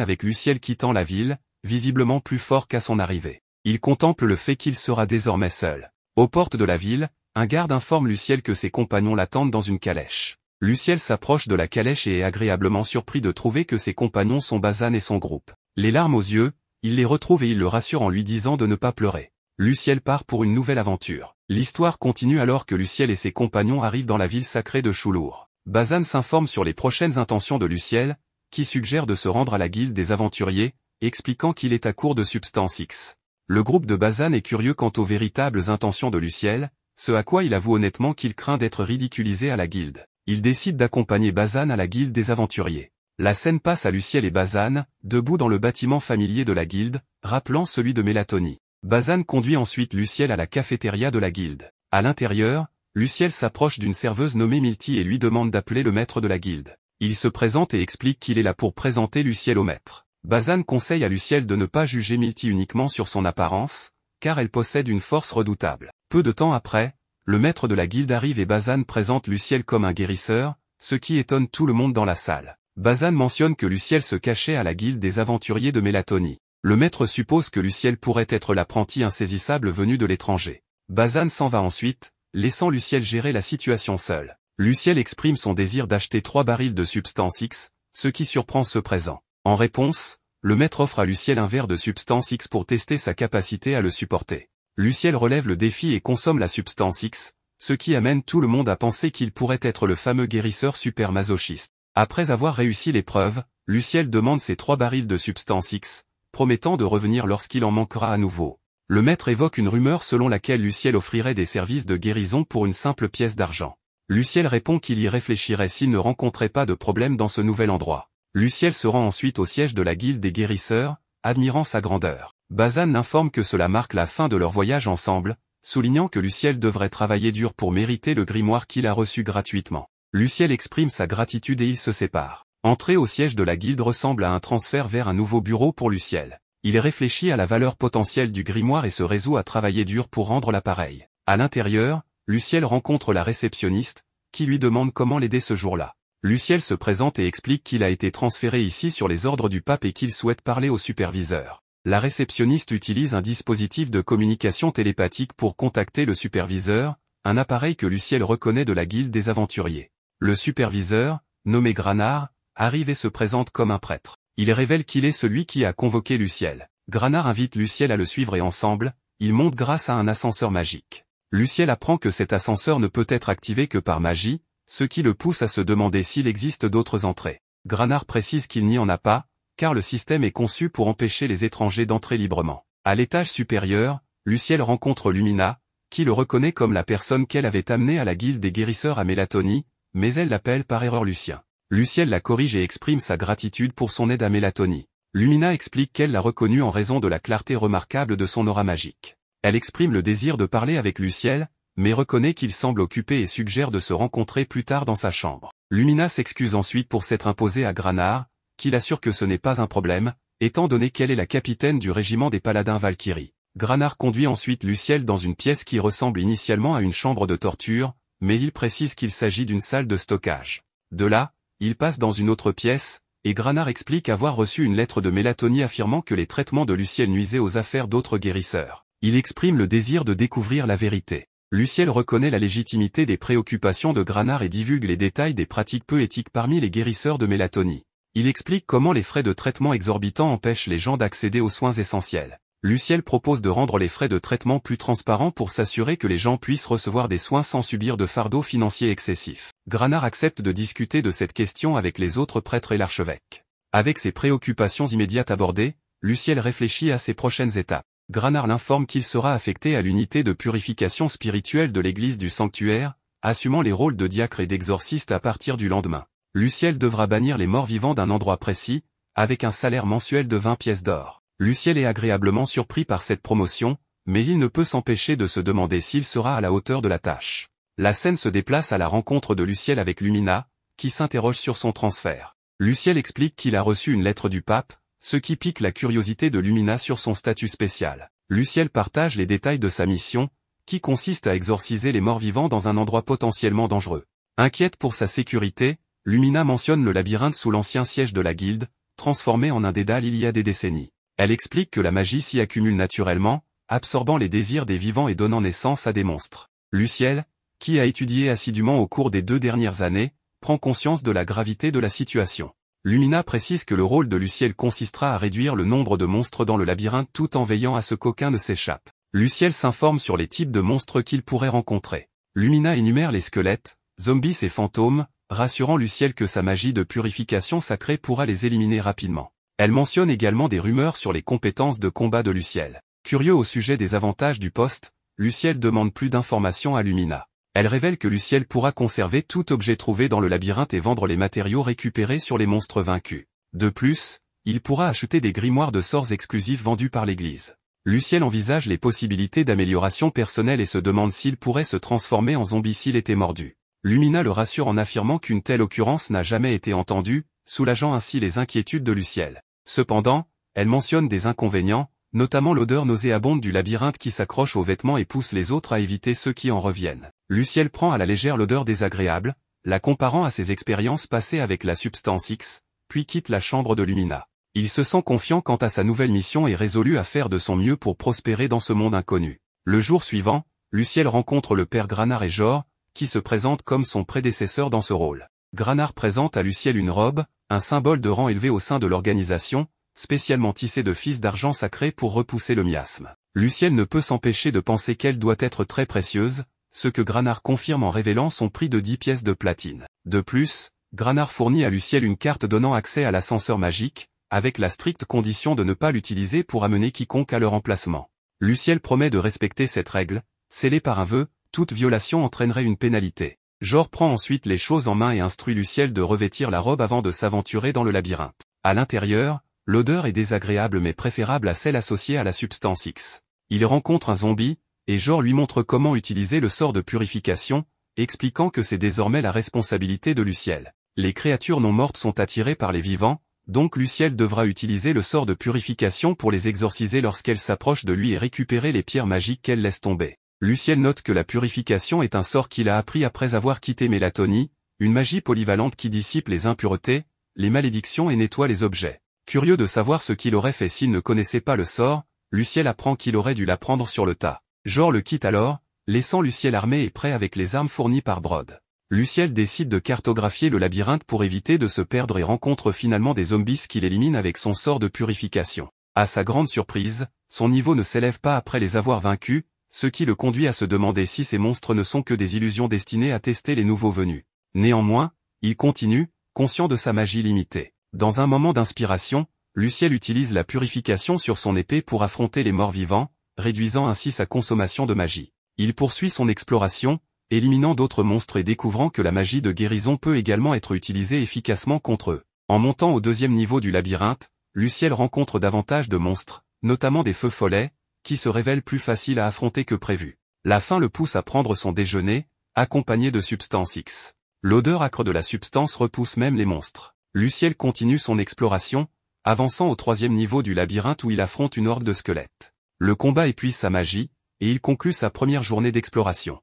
avec Luciel quittant la ville, visiblement plus fort qu'à son arrivée. Il contemple le fait qu'il sera désormais seul. Aux portes de la ville, un garde informe Luciel que ses compagnons l'attendent dans une calèche. Luciel s'approche de la calèche et est agréablement surpris de trouver que ses compagnons sont Bazan et son groupe. Les larmes aux yeux, il les retrouve et il le rassure en lui disant de ne pas pleurer. Luciel part pour une nouvelle aventure. L'histoire continue alors que Luciel et ses compagnons arrivent dans la ville sacrée de Choulour. Bazan s'informe sur les prochaines intentions de Luciel, qui suggère de se rendre à la guilde des aventuriers, expliquant qu'il est à court de substance X. Le groupe de Bazan est curieux quant aux véritables intentions de Luciel, ce à quoi il avoue honnêtement qu'il craint d'être ridiculisé à la guilde. Il décide d'accompagner Bazan à la guilde des aventuriers. La scène passe à Luciel et Bazan, debout dans le bâtiment familier de la guilde, rappelant celui de Mélatonie. Bazan conduit ensuite Luciel à la cafétéria de la guilde. À l'intérieur, Luciel s'approche d'une serveuse nommée Milty et lui demande d'appeler le maître de la guilde. Il se présente et explique qu'il est là pour présenter Luciel au maître. Bazan conseille à Luciel de ne pas juger Milty uniquement sur son apparence, car elle possède une force redoutable. Peu de temps après, le maître de la guilde arrive et Bazan présente Luciel comme un guérisseur, ce qui étonne tout le monde dans la salle. Bazan mentionne que Luciel se cachait à la guilde des aventuriers de Mélatonie. Le maître suppose que Luciel pourrait être l'apprenti insaisissable venu de l'étranger. Bazan s'en va ensuite, laissant Luciel gérer la situation seul. Luciel exprime son désir d'acheter 3 barils de substance X, ce qui surprend ceux présents. En réponse, le maître offre à Luciel un verre de substance X pour tester sa capacité à le supporter. Luciel relève le défi et consomme la substance X, ce qui amène tout le monde à penser qu'il pourrait être le fameux guérisseur super masochiste. Après avoir réussi l'épreuve, Luciel demande ses 3 barils de substance X, promettant de revenir lorsqu'il en manquera à nouveau. Le maître évoque une rumeur selon laquelle Luciel offrirait des services de guérison pour une simple pièce d'argent. Luciel répond qu'il y réfléchirait s'il ne rencontrait pas de problème dans ce nouvel endroit. Luciel se rend ensuite au siège de la guilde des guérisseurs, admirant sa grandeur. Bazan informe que cela marque la fin de leur voyage ensemble, soulignant que Luciel devrait travailler dur pour mériter le grimoire qu'il a reçu gratuitement. Luciel exprime sa gratitude et ils se séparent. Entrer au siège de la guilde ressemble à un transfert vers un nouveau bureau pour Luciel. Il réfléchit à la valeur potentielle du grimoire et se résout à travailler dur pour rendre l'appareil. À l'intérieur, Luciel rencontre la réceptionniste, qui lui demande comment l'aider ce jour-là. Luciel se présente et explique qu'il a été transféré ici sur les ordres du pape et qu'il souhaite parler au superviseur. La réceptionniste utilise un dispositif de communication télépathique pour contacter le superviseur, un appareil que Luciel reconnaît de la guilde des aventuriers. Le superviseur, nommé Granard, arrive et se présente comme un prêtre. Il révèle qu'il est celui qui a convoqué Luciel. Granard invite Luciel à le suivre et ensemble, ils montent grâce à un ascenseur magique. Luciel apprend que cet ascenseur ne peut être activé que par magie, ce qui le pousse à se demander s'il existe d'autres entrées. Granard précise qu'il n'y en a pas, car le système est conçu pour empêcher les étrangers d'entrer librement. À l'étage supérieur, Luciel rencontre Lumina, qui le reconnaît comme la personne qu'elle avait amenée à la guilde des guérisseurs à Mélatonie, mais elle l'appelle par erreur Lucien. Luciel la corrige et exprime sa gratitude pour son aide à Mélatonie. Lumina explique qu'elle l'a reconnu en raison de la clarté remarquable de son aura magique. Elle exprime le désir de parler avec Luciel, mais reconnaît qu'il semble occupé et suggère de se rencontrer plus tard dans sa chambre. Lumina s'excuse ensuite pour s'être imposée à Granard, qui l'assure que ce n'est pas un problème, étant donné qu'elle est la capitaine du régiment des paladins Valkyrie. Granard conduit ensuite Luciel dans une pièce qui ressemble initialement à une chambre de torture, mais il précise qu'il s'agit d'une salle de stockage. De là, il passe dans une autre pièce, et Granard explique avoir reçu une lettre de Mélatonnie affirmant que les traitements de Luciel nuisaient aux affaires d'autres guérisseurs. Il exprime le désir de découvrir la vérité. Luciel reconnaît la légitimité des préoccupations de Granard et divulgue les détails des pratiques peu éthiques parmi les guérisseurs de Mélatonnie. Il explique comment les frais de traitement exorbitants empêchent les gens d'accéder aux soins essentiels. Luciel propose de rendre les frais de traitement plus transparents pour s'assurer que les gens puissent recevoir des soins sans subir de fardeau financier excessif. Granard accepte de discuter de cette question avec les autres prêtres et l'archevêque. Avec ses préoccupations immédiates abordées, Luciel réfléchit à ses prochaines étapes. Granard l'informe qu'il sera affecté à l'unité de purification spirituelle de l'église du sanctuaire, assumant les rôles de diacre et d'exorciste à partir du lendemain. Luciel devra bannir les morts vivants d'un endroit précis, avec un salaire mensuel de 20 pièces d'or. Luciel est agréablement surpris par cette promotion, mais il ne peut s'empêcher de se demander s'il sera à la hauteur de la tâche. La scène se déplace à la rencontre de Luciel avec Lumina, qui s'interroge sur son transfert. Luciel explique qu'il a reçu une lettre du pape, ce qui pique la curiosité de Lumina sur son statut spécial. Luciel partage les détails de sa mission, qui consiste à exorciser les morts vivants dans un endroit potentiellement dangereux. Inquiète pour sa sécurité, Lumina mentionne le labyrinthe sous l'ancien siège de la guilde, transformé en un dédale il y a des décennies. Elle explique que la magie s'y accumule naturellement, absorbant les désirs des vivants et donnant naissance à des monstres. Luciel, qui a étudié assidûment au cours des 2 dernières années, prend conscience de la gravité de la situation. Lumina précise que le rôle de Luciel consistera à réduire le nombre de monstres dans le labyrinthe tout en veillant à ce qu'aucun ne s'échappe. Luciel s'informe sur les types de monstres qu'il pourrait rencontrer. Lumina énumère les squelettes, zombies et fantômes, rassurant Luciel que sa magie de purification sacrée pourra les éliminer rapidement. Elle mentionne également des rumeurs sur les compétences de combat de Luciel. Curieux au sujet des avantages du poste, Luciel demande plus d'informations à Lumina. Elle révèle que Luciel pourra conserver tout objet trouvé dans le labyrinthe et vendre les matériaux récupérés sur les monstres vaincus. De plus, il pourra acheter des grimoires de sorts exclusifs vendus par l'église. Luciel envisage les possibilités d'amélioration personnelle et se demande s'il pourrait se transformer en zombie s'il était mordu. Lumina le rassure en affirmant qu'une telle occurrence n'a jamais été entendue, soulageant ainsi les inquiétudes de Luciel. Cependant, elle mentionne des inconvénients, notamment l'odeur nauséabonde du labyrinthe qui s'accroche aux vêtements et pousse les autres à éviter ceux qui en reviennent. Luciel prend à la légère l'odeur désagréable, la comparant à ses expériences passées avec la substance X, puis quitte la chambre de Lumina. Il se sent confiant quant à sa nouvelle mission et résolu à faire de son mieux pour prospérer dans ce monde inconnu. Le jour suivant, Luciel rencontre le père Granard et Jor, qui se présente comme son prédécesseur dans ce rôle. Granard présente à Luciel une robe, un symbole de rang élevé au sein de l'organisation, spécialement tissé de fils d'argent sacré pour repousser le miasme. Luciel ne peut s'empêcher de penser qu'elle doit être très précieuse, ce que Granard confirme en révélant son prix de 10 pièces de platine. De plus, Granard fournit à Luciel une carte donnant accès à l'ascenseur magique, avec la stricte condition de ne pas l'utiliser pour amener quiconque à leur emplacement. Luciel promet de respecter cette règle, scellée par un vœu, toute violation entraînerait une pénalité. Jor prend ensuite les choses en main et instruit Luciel de revêtir la robe avant de s'aventurer dans le labyrinthe. À l'intérieur, l'odeur est désagréable mais préférable à celle associée à la substance X. Il rencontre un zombie, et Jor lui montre comment utiliser le sort de purification, expliquant que c'est désormais la responsabilité de Luciel. Les créatures non mortes sont attirées par les vivants, donc Luciel devra utiliser le sort de purification pour les exorciser lorsqu'elles s'approchent de lui et récupérer les pierres magiques qu'elle laisse tomber. Luciel note que la purification est un sort qu'il a appris après avoir quitté Mélatonnie, une magie polyvalente qui dissipe les impuretés, les malédictions et nettoie les objets. Curieux de savoir ce qu'il aurait fait s'il ne connaissait pas le sort, Luciel apprend qu'il aurait dû l'apprendre sur le tas. Jor le quitte alors, laissant Luciel armé et prêt avec les armes fournies par Brod. Luciel décide de cartographier le labyrinthe pour éviter de se perdre et rencontre finalement des zombies qu'il élimine avec son sort de purification. À sa grande surprise, son niveau ne s'élève pas après les avoir vaincus, ce qui le conduit à se demander si ces monstres ne sont que des illusions destinées à tester les nouveaux venus. Néanmoins, il continue, conscient de sa magie limitée. Dans un moment d'inspiration, Luciel utilise la purification sur son épée pour affronter les morts vivants, réduisant ainsi sa consommation de magie. Il poursuit son exploration, éliminant d'autres monstres et découvrant que la magie de guérison peut également être utilisée efficacement contre eux. En montant au 2e niveau du labyrinthe, Luciel rencontre davantage de monstres, notamment des feux follets, qui se révèlent plus faciles à affronter que prévu. La faim le pousse à prendre son déjeuner, accompagné de substance X. L'odeur âcre de la substance repousse même les monstres. Luciel continue son exploration, avançant au 3e niveau du labyrinthe où il affronte une horde de squelettes. Le combat épuise sa magie, et il conclut sa première journée d'exploration.